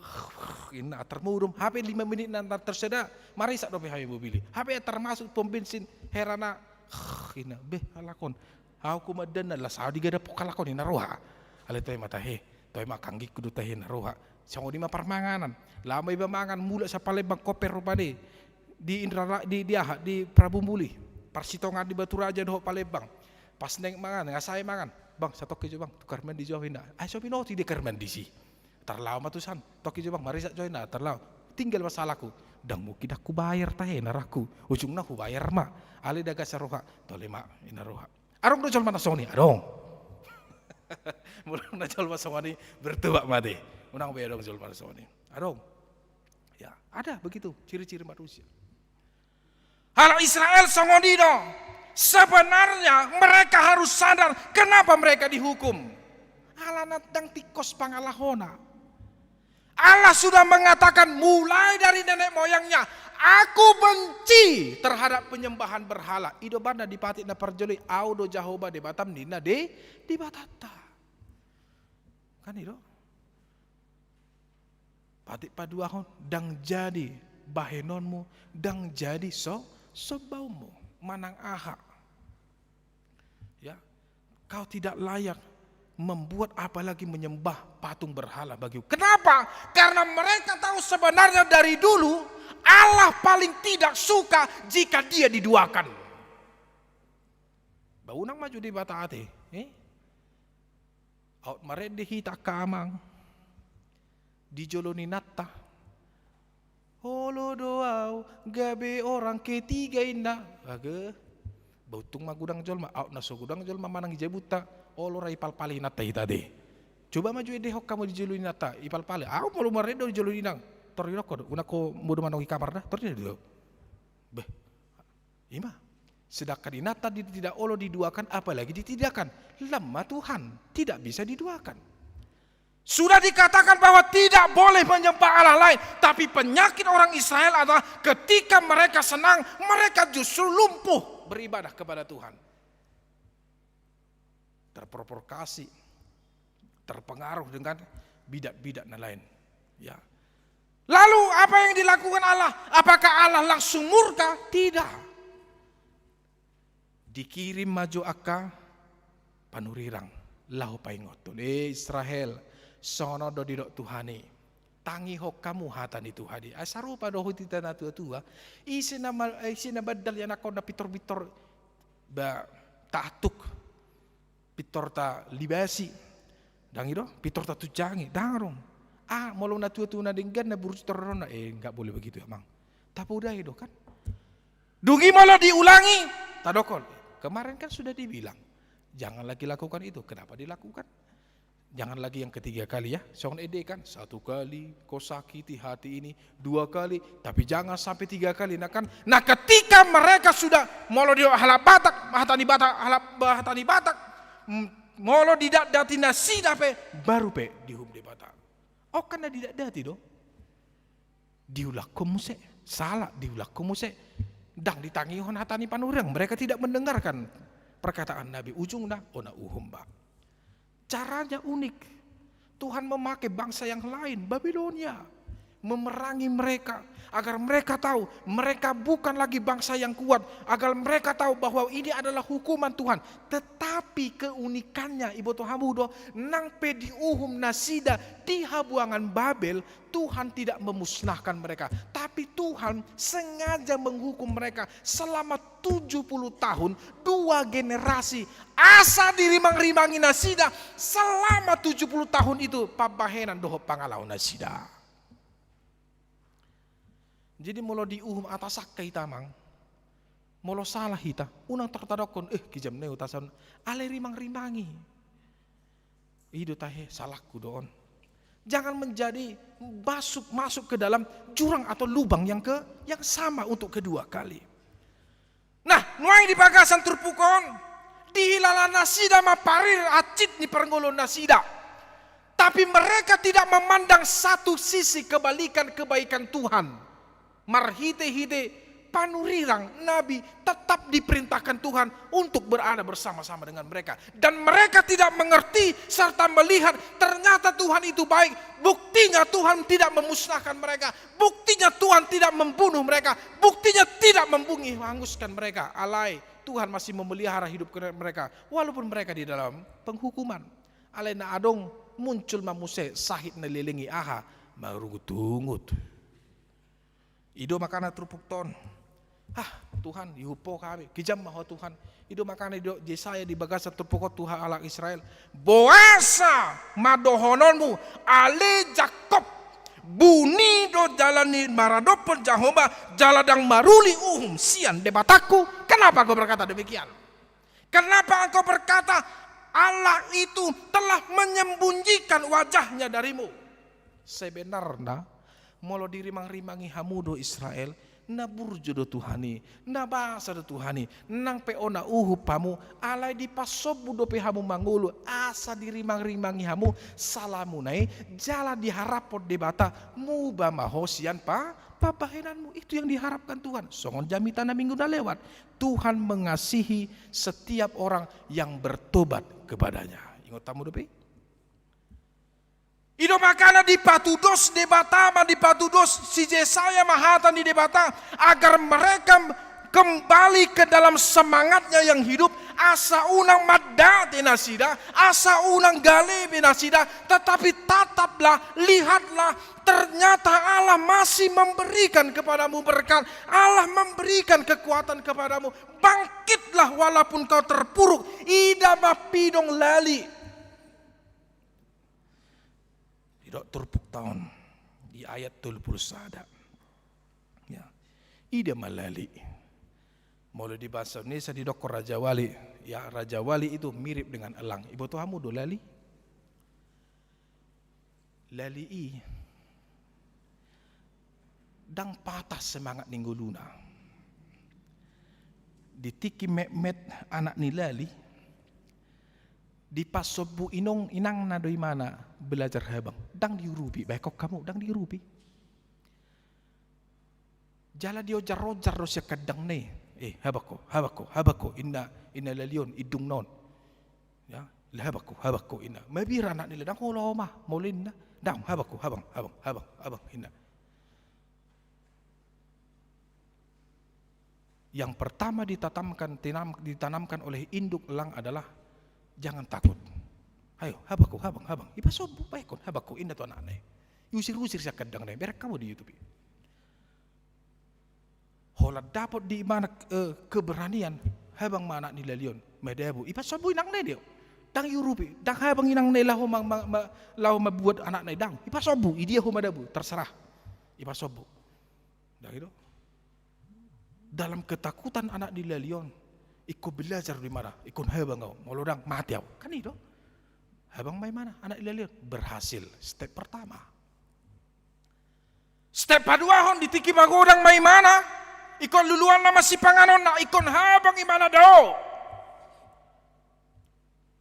ini termurung. HP 5 menit nanti terseda, mari sak dope HP mobil. HP termasuk pom bensin herana, ini halakon. Aku madan lah saudi gada pokalakon ini naroha. Ale toy mata toy makanggi kudu tahe naroha. Sango di permanganan. Lama iba mangan mula sa Palembang koper rupane. Di Indra di Prabu Muli. Parsitongan di Batu Raja doh Palembang. Pas neng mangan, ngasai mangan. Bang, satu kejo bang, tukar mandi jauh indah. Ayo pinoti di karman di si. Terlalu matusan, toki jebang mari sak join terlalu tinggal masalahku. Dang mungkin aku bayar tahe naraku. Ujungnya aku bayar mak. Ali daga saroha, tole mak inaroha. Arong dojol mana soni, arong. Mulang dojol mana soni bertuak made. Unang bedong jol mana soni, arong. Ya ada begitu ciri-ciri manusia. Halo Israel songodido. Sebenarnya mereka harus sadar kenapa mereka dihukum. Alanat dang tikos pangalahona. Allah sudah mengatakan mulai dari nenek moyangnya, aku benci terhadap penyembahan berhala. Ido banda di patik na parjoli, audo jahoba de batam dina de di batata. Kan itu? Patik paduahon dang jadi bahenonmu, dang jadi sobaumu, manang aha. Ya, kau tidak layak membuat apalagi menyembah patung berhala bagiku. Kenapa? Karena mereka tahu sebenarnya dari dulu Allah paling tidak suka jika dia diduakan. Baunang maju di bataate, out marende hita kamang, di joloni natta, holo doau gabe orang ketiga indah, baga, bautung magudang jolma, out naso gudang jolma manang jabuta. Olo rai palpali nata tadi. Coba maju ide hok kamu dijului nata ipalpali. Aku mau maredo dijului nang. Torino kod unako mudo manong kamar dah. Torino dulu. Beh. Ima. Sedangkan nata tidak olo diduakan apalagi ditidakkan. Lemah Tuhan tidak bisa diduakan. Sudah dikatakan bahwa tidak boleh menyembah Allah lain, tapi penyakit orang Israel adalah ketika mereka senang, mereka justru lumpuh beribadah kepada Tuhan. Terprovokasi, terpengaruh dengan bidat-bidat dan lain. Ya. Lalu apa yang dilakukan Allah? Apakah Allah langsung murka? Tidak. Dikirim maju aka panurirang lahu paingoton. Israel sono do didok Tuhani. Tangi hok kamu hatani Tuhani. Asarupa do hutita na tua-tua. Isina badal yan ako na pitor-pitor ba taatuk. Pitor ta libasi. Dangi do, pitor ta tujangi. Dangarong. Molo na tua-tua na dinggan na burus terona. Enggak boleh begitu ya, Mang. Tapi udah itu kan. Dungi malah diulangi. Tadokol. Kemarin kan sudah dibilang. Jangan lagi lakukan itu. Kenapa dilakukan? Jangan lagi yang ketiga kali ya. Soal ede kan. 1 kali kau sakiti hati ini. 2 kali. Tapi jangan sampai 3 kali. Nah ketika mereka sudah. Molo di halap batak. Mahatani batak. Molo didak dati nasi dape. Baru pe dihum di batak. Oh karena didak dati do. Diulak komuse. Salah diulak komuse. Dang ditangihon hatani panurang. Mereka tidak mendengarkan perkataan Nabi. Ujungnya ona uhum ba. Caranya unik. Tuhan memakai bangsa yang lain, Babilonia, memerangi mereka agar mereka tahu mereka bukan lagi bangsa yang kuat, agar mereka tahu bahwa ini adalah hukuman Tuhan. Tetapi keunikannya ibu Tuhamudo nang pedi uhum nasida di habuangan Babel, Tuhan tidak memusnahkan mereka, tapi Tuhan sengaja menghukum mereka selama 70 tahun, 2 generasi. Asa dirimang-rimangi nasida selama 70 tahun itu pabahenan doho pangalau nasida. Jadi molo diuhum atas sakka ita mang, molo salah ita, unang tertadokon, kijam neu tasan, ale rimang-rimangi. Ido tahe salahku doon. Jangan menjadi masuk ke dalam jurang atau lubang yang sama untuk kedua kali. Nah, nuai di bagasan turpukon, dihilala nasida maparir acit ni perngolo nasida. Tapi mereka tidak memandang satu sisi kebaikan Tuhan. Marhite-hite panurirang Nabi tetap diperintahkan Tuhan untuk berada bersama-sama dengan mereka. Dan mereka tidak mengerti serta melihat ternyata Tuhan itu baik. Buktinya Tuhan tidak memusnahkan mereka. Buktinya Tuhan tidak membunuh mereka. Buktinya tidak menghanguskan mereka. Alai, Tuhan masih memelihara hidup mereka. Walaupun mereka di dalam penghukuman. Alai na adong muncul mamuse sahid nelilingi aha. Marugutungut. Ido makana trupuk ton. Tuhan dihupo kami. Kijam maho Tuhan. Ido makana ido Yesaya di bagasa trupukot Tuhan Allah Israel. Boasa madohononmu ale Jakob. Buni do jalani maradopon Jahoma jaladang maruli uhum sian debataku. Kenapa kau berkata demikian? Kenapa engkau berkata Allah itu telah menyembunyikan wajahnya darimu? Sebenarnya molo dirimang-rimangi hamudo Israel, na burjo do Tuhani, na basa do Tuhani, nang peona uhu pamu, alay di pasobu do pehamu mangulu, asa dirimang-rimangi hamu, salamunai, jala diharapot debata, muba mahosian pabahenanmu. Itu yang diharapkan Tuhan. Songon jami tanah minggu dah lewat. Tuhan mengasihi setiap orang yang bertobat kepadanya. Ingat tamu dope? Ido makana dipatudos debatama dipatudos si Yesaya mahatan di debata agar mereka kembali ke dalam semangatnya yang hidup. Asa unang madate nasida, asa unang gale nasida, tetapi tataplah, lihatlah, ternyata Allah masih memberikan kepadamu berkat. Allah memberikan kekuatan kepadamu. Bangkitlah walaupun kau terpuruk. Ida mapidong lali. Turpuk tahun di ayat 30 sada. Ya. Ida malali. Mulai di bahasa Indonesia di dokor Raja Wali. Ya, Raja Wali itu mirip dengan elang. Ibu tuhamu do lali. Lali i. Dang patah semangat ninggu luna. Ditiki met anak ni lali. Di pasobu inang nadoi mana belajar habang dang diurupi baikok kamu dang diurupi jala dio jarrojar rosya kadang ne habako inna lalion idung non ya habako inna mabira anak nila dang koloma maulin na Dang, habaku, habang, hinda. Yang pertama ditanamkan oleh induk elang adalah jangan takut. Ayo, habaku, habang. Ipa sobu, baikon, habaku, indah tuh anak-anak. Usir-usir saya kadang nih, berak kamu di YouTube. Hola dapat di mana keberanian, habang mana ni lalion, medebu. Ipa sobu inang nih dia. Dang yurupi, dang habang inang nih lahu membuat anak nih dang. Ipa sobu, idia humadabu, terserah. Ipa sobu. Dah itu. Dalam ketakutan anak di lalion, ikut belajar di mana? Ikut habang kau, molodang mati kau. Kan itu. Habang mai mana? Anak di lalion berhasil. Step pertama. Step kedua hon ditiki magodang mai mana? Ikon luluan nama si panganon na ikon habang imana do.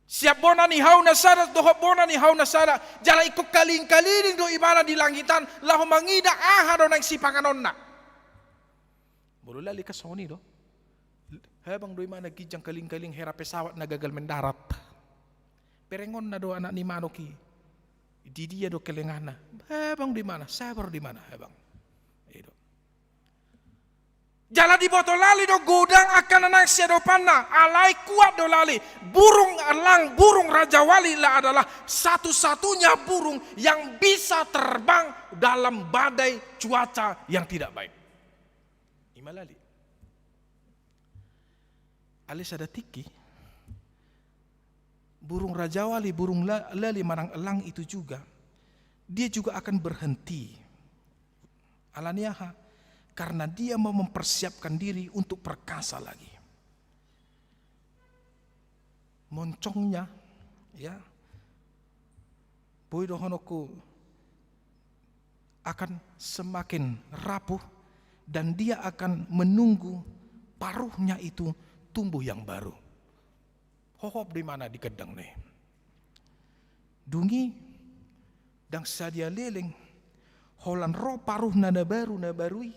Siap bona ni hau nasara dohop bona ni hau nasara. Jala ikut kaling-kaling do imana di langitan lahu mangida aha do nang si panganon na. Bolo lali ka soni do. Habang do imana gijang kaling-kaling hera pesawat na gagal mendarat. Perengon na do anak ni Manoki. Di dia do kelengana. Habang di mana? Sabar di mana habang? Itu. Jala di botol lali do gudang akan anang sia do panna. Alai kuat do lali. Burung elang, burung Raja Wali lah adalah satu-satunya burung yang bisa terbang dalam badai cuaca yang tidak baik. Imalali. Alis ada tiki. Burung Raja Wali, burung lali marang elang itu juga. Dia juga akan berhenti. Alaniaha. Karena dia mau mempersiapkan diri untuk perkasa lagi. Moncongnya, ya. Boidohonoku akan semakin rapuh. Dan dia akan menunggu paruhnya itu tumbuh yang baru. Hohop di mana di kedang nih. Dungi dan sadia leleng holan ro paruh nada baru na barui.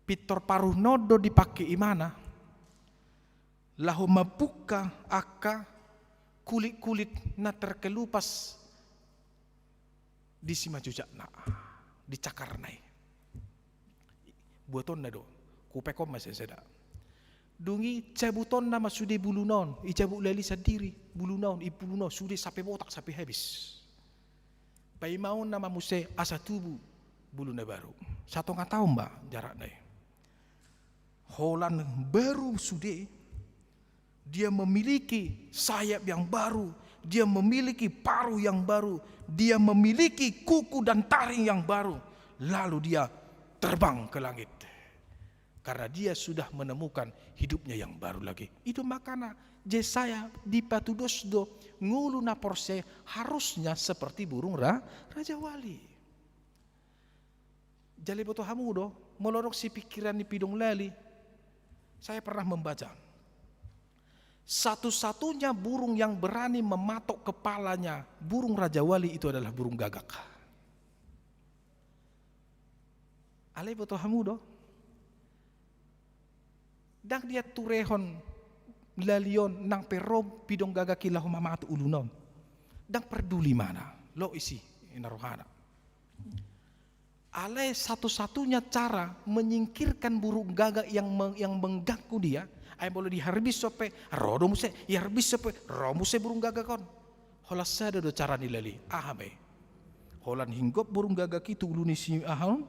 Pitor paruh nodo dipakai imana. Lahu mabuka aka kulit-kulit na terkelupas di sima jujak na di cakar nai. Buaton na do, kupekom masih seda. Dungi cabuton nama sudah bulunon, icabut lali sendiri bulunon, ibulunon sudah sampai botak sampai habis. Pai mau nama muse asa tubuh buluna baru. 1,5 tahun mbak jarak deh. Holan baru sudah, dia memiliki sayap yang baru, dia memiliki paruh yang baru, dia memiliki kuku dan taring yang baru. Lalu dia terbang ke langit. Karena dia sudah menemukan hidupnya yang baru lagi. Itu makanya Jesaya di patudosdo ngulu na porse harusnya seperti burung Raja Wali. Jali boto hamudo melorok si pikiran di pidung lali. Saya pernah membaca. Satu-satunya burung yang berani mematok kepalanya burung Raja Wali itu adalah burung gagak. Ale boto hamudo. Dan dia turehon lalion nang perom pidong gagak kilahu mamatu ulunon. Dan peduli mana? Lo isi inarohana. Ale satu-satunya cara menyingkirkan burung gagak yang mengganggu dia. Ay boleh diharbis sope rodo muse, iharbis sope romuse burung gagak kon. Hola sada do cara nilali. Ahabe. Holan hinggop burung gagak itu uluni si ahon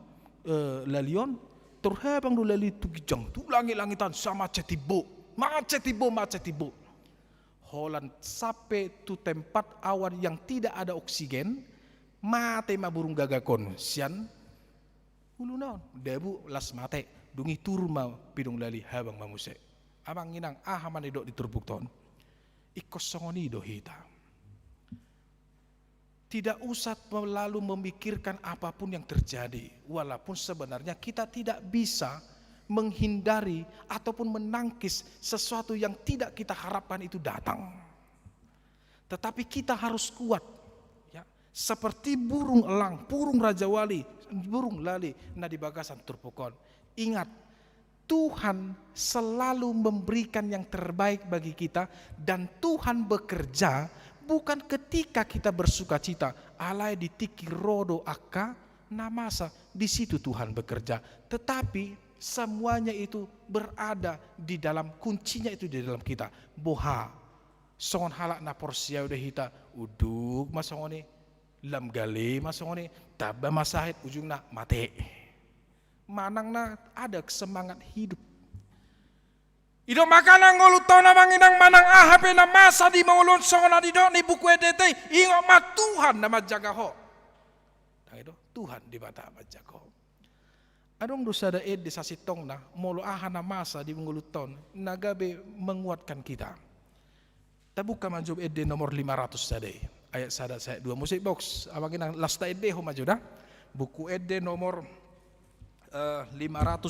lalion. Terhabang do lali tu gijang tu langit-langitan sama cetibo. Macetibo. Holan sampai tu tempat awan yang tidak ada oksigen. Mate ma burung gagakon sian ulu naon debu las mate dungi turun ma pidung lali habang mamuse abang nginang ahaman idok diturbukton ikos songoni do hita. Tidak usah lalu memikirkan apapun yang terjadi, walaupun sebenarnya kita tidak bisa menghindari ataupun menangkis sesuatu yang tidak kita harapkan itu datang. Tetapi kita harus kuat, ya, seperti burung elang, burung Raja Wali, burung lali, nadi bagasan turpukon. Ingat, Tuhan selalu memberikan yang terbaik bagi kita dan Tuhan bekerja bukan ketika kita bersuka cita alai ditiki rodo aka namasa. Di situ Tuhan bekerja. Tetapi semuanya itu berada di dalam, kuncinya itu di dalam kita. Boha songon halak na porsia udah hita uduk masongoni lam gale masongoni taba masahit ujungna mate. Manangna ada semangat hidup. Ido makanan ngoluto na manginang manang ahape na masa di mangulun songon adido ni buku edete ingo ma Tuhan na majagaho. Itu Tuhan di bata majagaho. Adong dosa da ed sa sitong na molo aha na masa di manguluton nagabe menguatkan kita. Tabuka manjub ed nomor 500 sadai ayat sada saya 2 musik box awangin ang lasta ed ho majuda buku ed nomor 500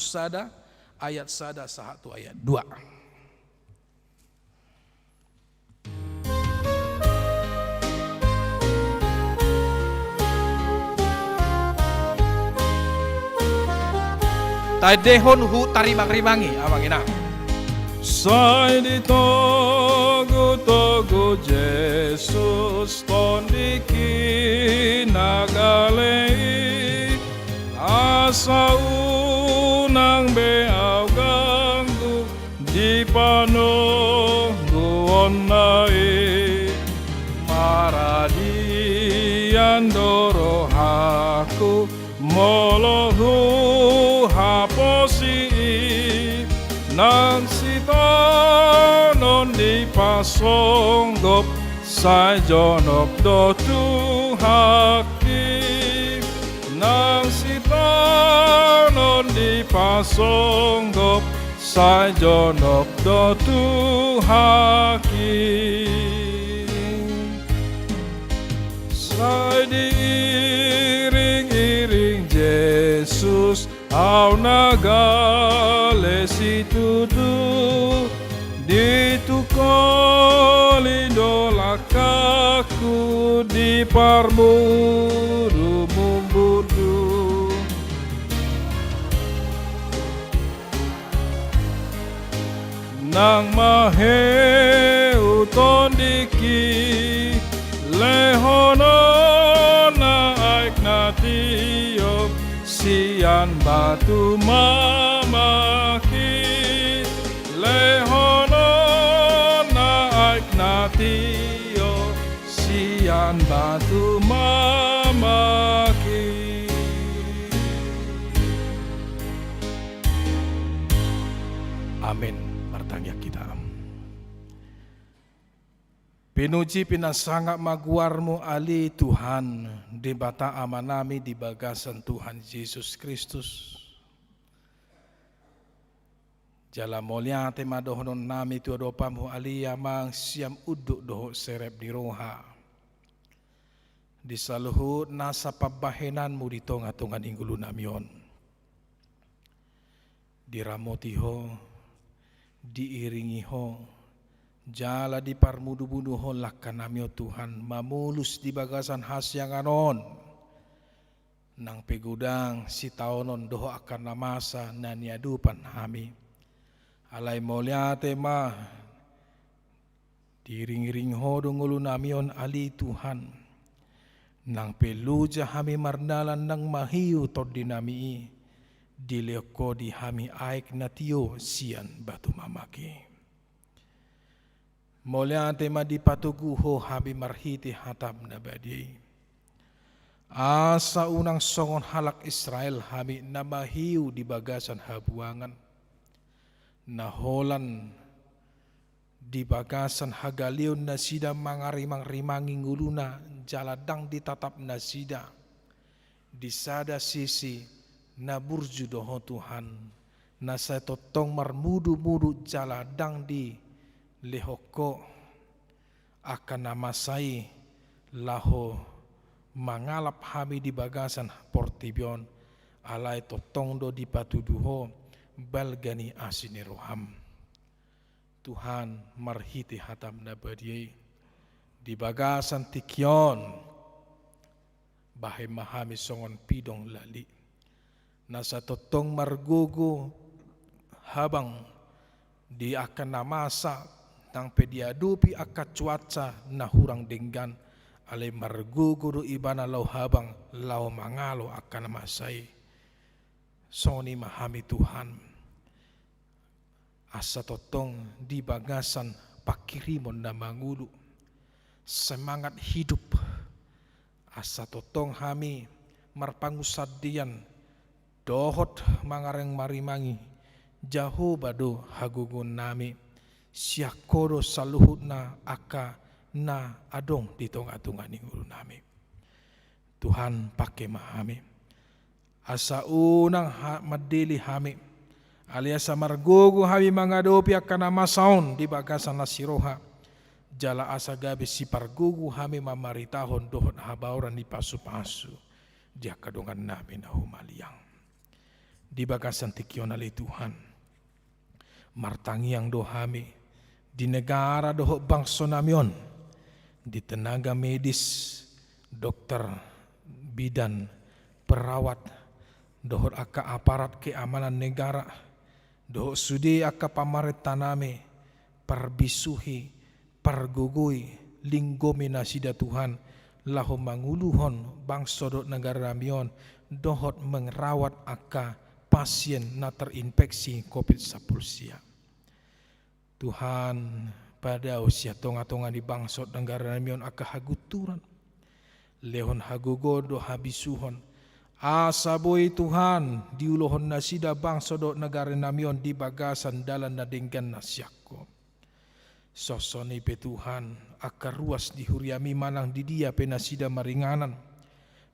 sada ayat sada 1 ayat 2. Taidehon hu tarimang-rimangi awangina. Sai di togo Jesus tondiki nagalei asa unang beaw ganggu di panunggu onai maradian doro haku molohu haposi nang sitonon di pasonggop sai jonok do tuhaki nang sitonon di pasonggop sai jonok do tuhaki sai diiring-iring Jesus au nagale situdu ditukoli dolakaku di parmuru mumbudu nang mahe utondiki lehono na aiknatio sian batu mamaki lehono na aiknatio sian batu mamaki. Amin. Martangya kita. Pinuji pinasangak maguarmu ali Tuhan di bata amanami di bagasan Tuhan Yesus Kristus. Jala mulia tema dohonon nami tu adopamu ali amang siam uduk doho serep di roha. Di saluhut nasa pabahenanmu di tonga-tongan inggulu namion. Diramotiho, diiringiho, jala di parmudu-buduho lakkan namio Tuhan mamulus di bagasan has yang anon nang pegudang si taonon doho akan namasa naniadupan hami alai molia tema diring-ring ho dongulu namion ali Tuhan nang peluja hami mardalan nang mahiu tod dinami dileko di hami aik natio sian batu mamaki. Mulia tema di patuguho habi marhiti hatam nabadi. Asa unang songon halak Israel habi namahiu di bagasan habuangan. Naholan di bagasan hagalion na sida mangarimang-rimanging uluna jaladang ditatap na sida. Di sada sisi na burju doho Tuhan. Na sa totong marmudu-mudu jaladang di lehoko akan namasai laho mangalap hami di bagasan portibion alai totong do di patuduho balgani asiniroham. Tuhan marhiti hatam nabadiai di bagasan tikyon bahay mahami songon pidong lali nasa totong margugu habang di akan namasa tang pediadupi akat cuaca na hurang denggan Ale marguguru ibana lau habang lau mangalo akan masai. Soni mahami Tuhan. Asa totong di bagasan pakirimon na mangulu. Semangat hidup. Asa totong hami marpangusadian dohot mangareng marimangi jauh bado hagugun nami siakodo saluhut na aka na adong di tong-atungan ulu nami. Tuhan pakai mahami asa unang madili hami alias margogo hami mangadopi akan masaon di bagasan nasiroha jala asa gabi si pargugu hami mamaritahon dohot habauran di pasu-pasu dia kadongan nami na humaliang di bagasan tikion ali Tuhan martangiang dohami di negara dohot bangso namion di tenaga medis dokter bidan perawat dohot aka aparat keamanan negara dohot sudi aka pamaret taname parbisuhi pargugui linggomi nasida Tuhan lahu manguluhon bangsa dot negara namion dohot mengrawat aka pasien na terinfeksi COVID-19 sia. Tuhan pada usia tonga-tonga di bangsa negara namion aka haguturan lehon hagugodo habisuhon asa boy Tuhan diulohon nasida bangsa dot negara namion di bagasan dalan na denggan nasyakko. Sosoni pe Tuhan akar ruas di huriami manang di dia penasida maringanan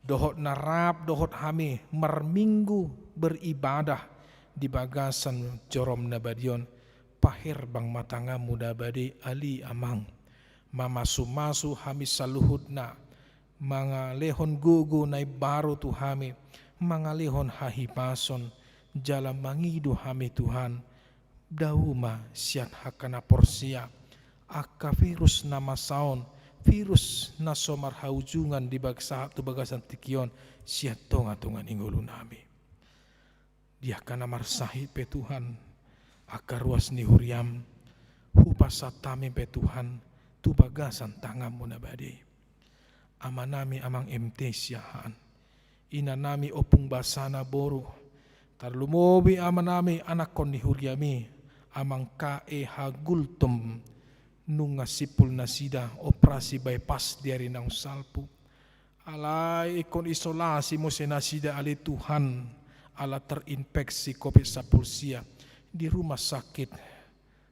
dohot narap dohot hami marminggu beribadah di bagasan jorom nabadion pahir bang matanga muda badi ali amang mamasu-masu hami saluhutna mangalehon gugu nai baru tu hami mangalehon hahipason jalan mangidu hami Tuhan dauma sian hakana porsia aka virus nama saon virus na somar haujungan di bagsa tu bagasan tikion sia tonga-tonga ingulu nami dia kana marsahi pe Tuhan aka ruas ni huriam hupasatami pe Tuhan tu bagasan tangamu nabade amanami amang MT siahan ina nami opung basana boru tarlumobi amanami anak kon ni huriami amang kae hagultum nunga sipul nasida operasi bypass dari nang salpu alai ikon isolasi mo nasida ali Tuhan ala terinfeksi COVID-19 sia di rumah sakit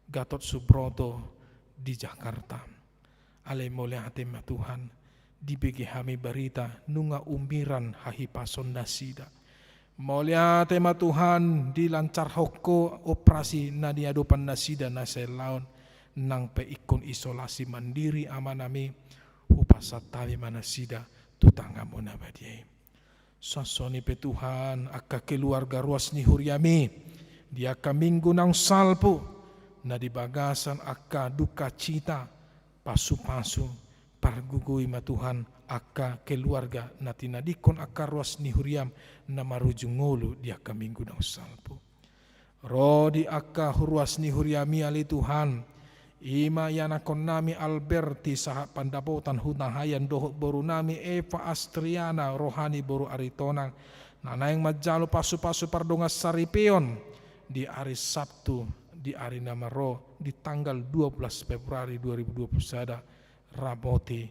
Gatot Subroto di Jakarta alai mulai hati Tuhan di bagi kami berita nunga umbiran hahipason nasida mulia tema Tuhan dilancar hoko operasi nadiadopan nasida naselaon nang pe ikon isolasi mandiri amanami hupasatami manasida tutangamu nabadiai sosoni pe Tuhan aka keluarga ruas ni huriami dia ka minggu nang salpu na di bagasan aka duka cita pasu-pasu pargugui ma Tuhan aka keluarga na tinadikon aka ruas ni huriam na marujungulu dia ka minggu nang salpu rodi aka ruas ni huriami ali Tuhan ima yana nami Alberti sahat pandapotan hunahayan dohot boru nami Eva Astriana rohani boru aritonang nanayang majalo pasu-pasu pardongas saripeon di hari Sabtu di hari namaro di tanggal 12 Februari 2021 raboti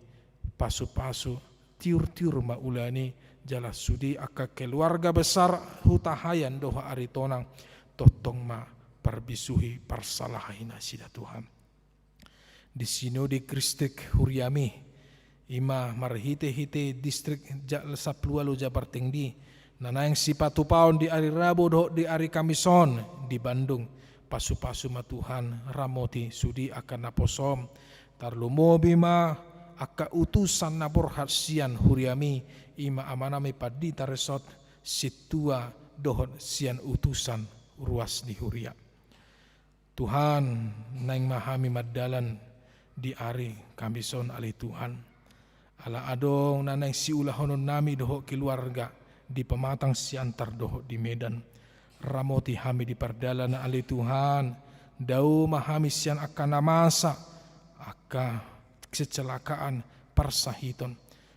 pasu-pasu tiur-tiur maulani jala sudi aka keluarga besar hutahayan doho aritonang totong ma parbisuhi parsalahina sida Tuhan di Sinode Kristik Huriami ima marhite-hite distrik Saplualo Jabartengdi nanayang sipatu paon di hari Rabu do di hari Kamison di Bandung pasu-pasu ma Tuhan ramoti sudi akan naposom tarlumobi ma aka utusan naborhat sian Huriami ima amanami padita resort situa dohot sian utusan ruas di Huria Tuhan naing mahami madalan di ari Kamison ali Tuhan ala adong nanay si ulahonon nami doho keluarga di pematang siantar doho di Medan ramoti hami di pardala na ali Tuhan dau mahami sian akan namasa aka kecelakaan persahiton.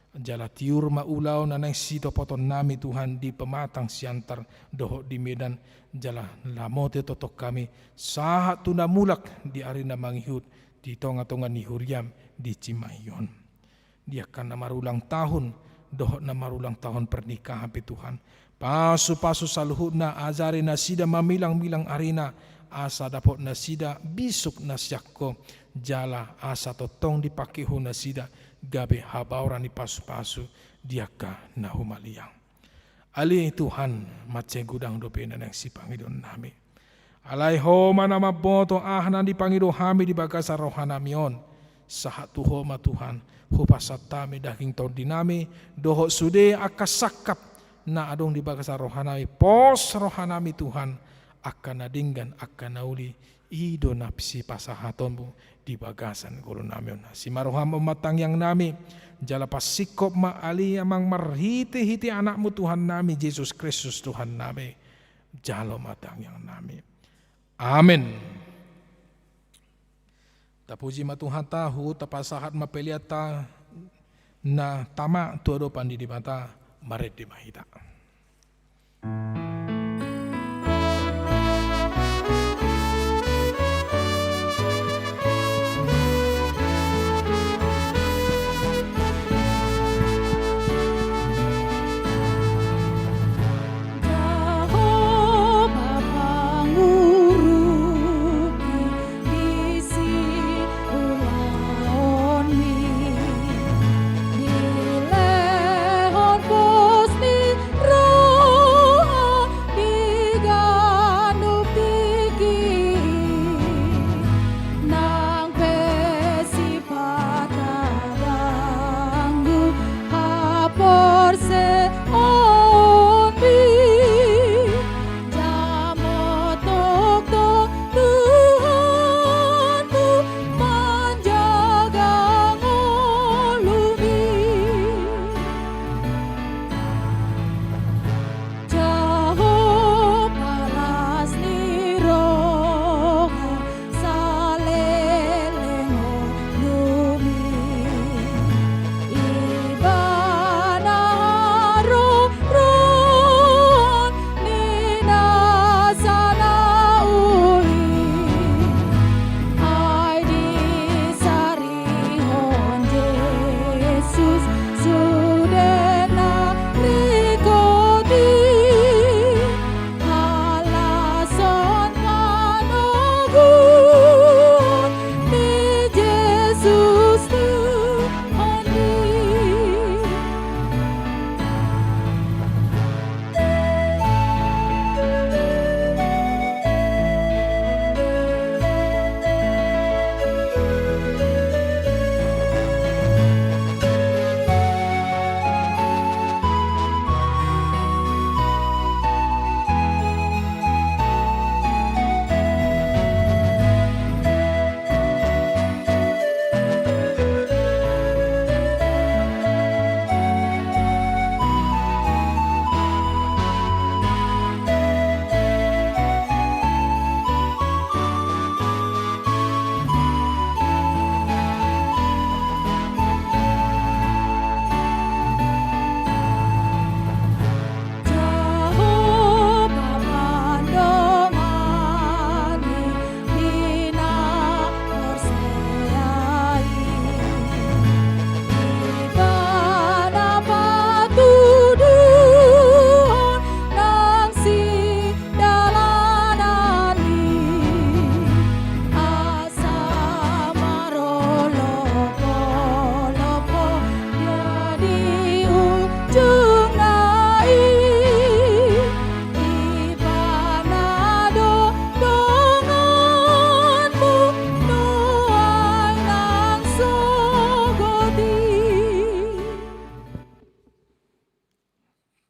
Jala tiur maulau nanang sito poton nami Tuhan di pematang siantar doho di Medan. Jala lamote totok kami sahat tuna mulak di arena manghihut di tonga-tonga ni Huriam di Cimahion. Dia kan namarulang tahun doho namarulang tahun pernikahan Tuhan. Pasu-pasu saluhutna azari nasida mamilang-milang arena asa dapot nasida bisuk nasyakko jala asa totong dipakihu nasida gabe habauran di pasu-pasu diaka nahumaliang. Ali Tuhan matse gudang dopena nang si Pangidon nami. Alai homa nama boto ahnan di Pangido hami di bagasa rohanamion. Sahat tu homa Tuhan hupasatami daging tau dinami doho sude akasakap na adong di bagasa rohanami pos rohanami Tuhan akan nadinggan akan nauli ido napsi pasahatonmu di bagasan golo namion. Si maroham matang yang nami jala pasikop maali amang marhiti-hiti anakmu Tuhan nami Yesus Kristus Tuhan nami jalo matang yang nami. Amin. Tapuji ma Tuhan tahu tapasahat mapeliata na tama tuado pandi di mata maret di mahita.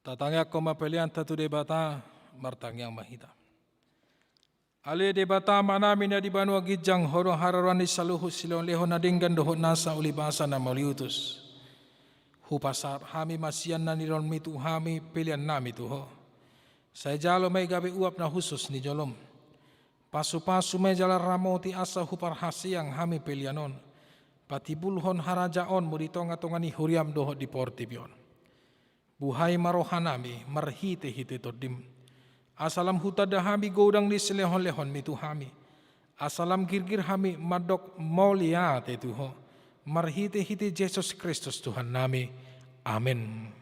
Tatangya koma pelian tatu debata martang yang mahita. Ale debata manami na di banua gijang horo hararani saluhu silon leho nadinggan doho nasa ulibasa na mauliutus. Hupasar hami masian na nilon mitu hami pelian nami tuho. Saya jalo may gabi uap na husus ni jolom. Pasu-pasu may jala ramoti asa hupar hasiang hami pelianon. patibulhon harajaon mo di tonga-tonga ni huriam doho di portibion. Buhay marohanami marhite-hite todim. Asalam hutadahami godang di selehon-lehon mituhami. Asalam girgir hami madok maulia tetuho. Marhite-hite Yesus Kristus Tuhan nami. Amin.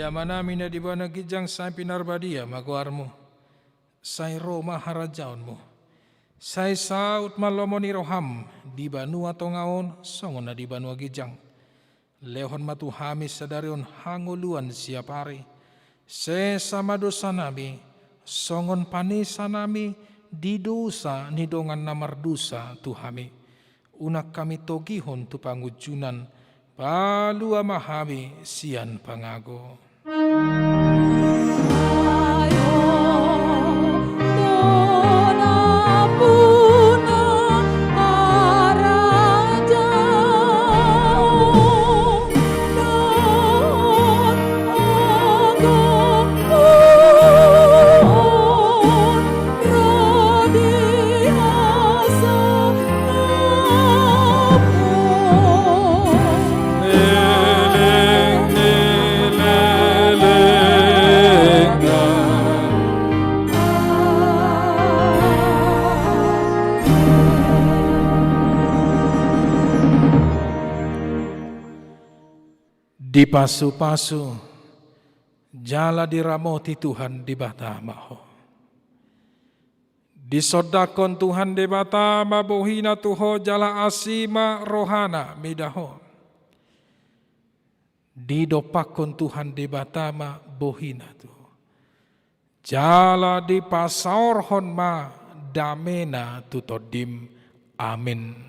Manami na di ba nagijang sa pinarbadia maguarmo, say Roma harajaon mo, say saut malomo ni roham, di ba nuwa tongaon, songon na di ba nuwa gijang, lehon matuhamis sa darion hanguluan siya pare, se sama dosa nami, songon panisa nami, di dosa ni dongan namardusa tuhami, unak kami togihon tu pangujunan, palu amahami sian pangago. Di pasu-pasu, jala diramoti Tuhan di batamaho. Disodakon Tuhan di batama bohina tuho jala asima rohana midaho. Didopakon Tuhan di batama bohina tuho. Jala di pasaorhon ma damena tutodim. Amin.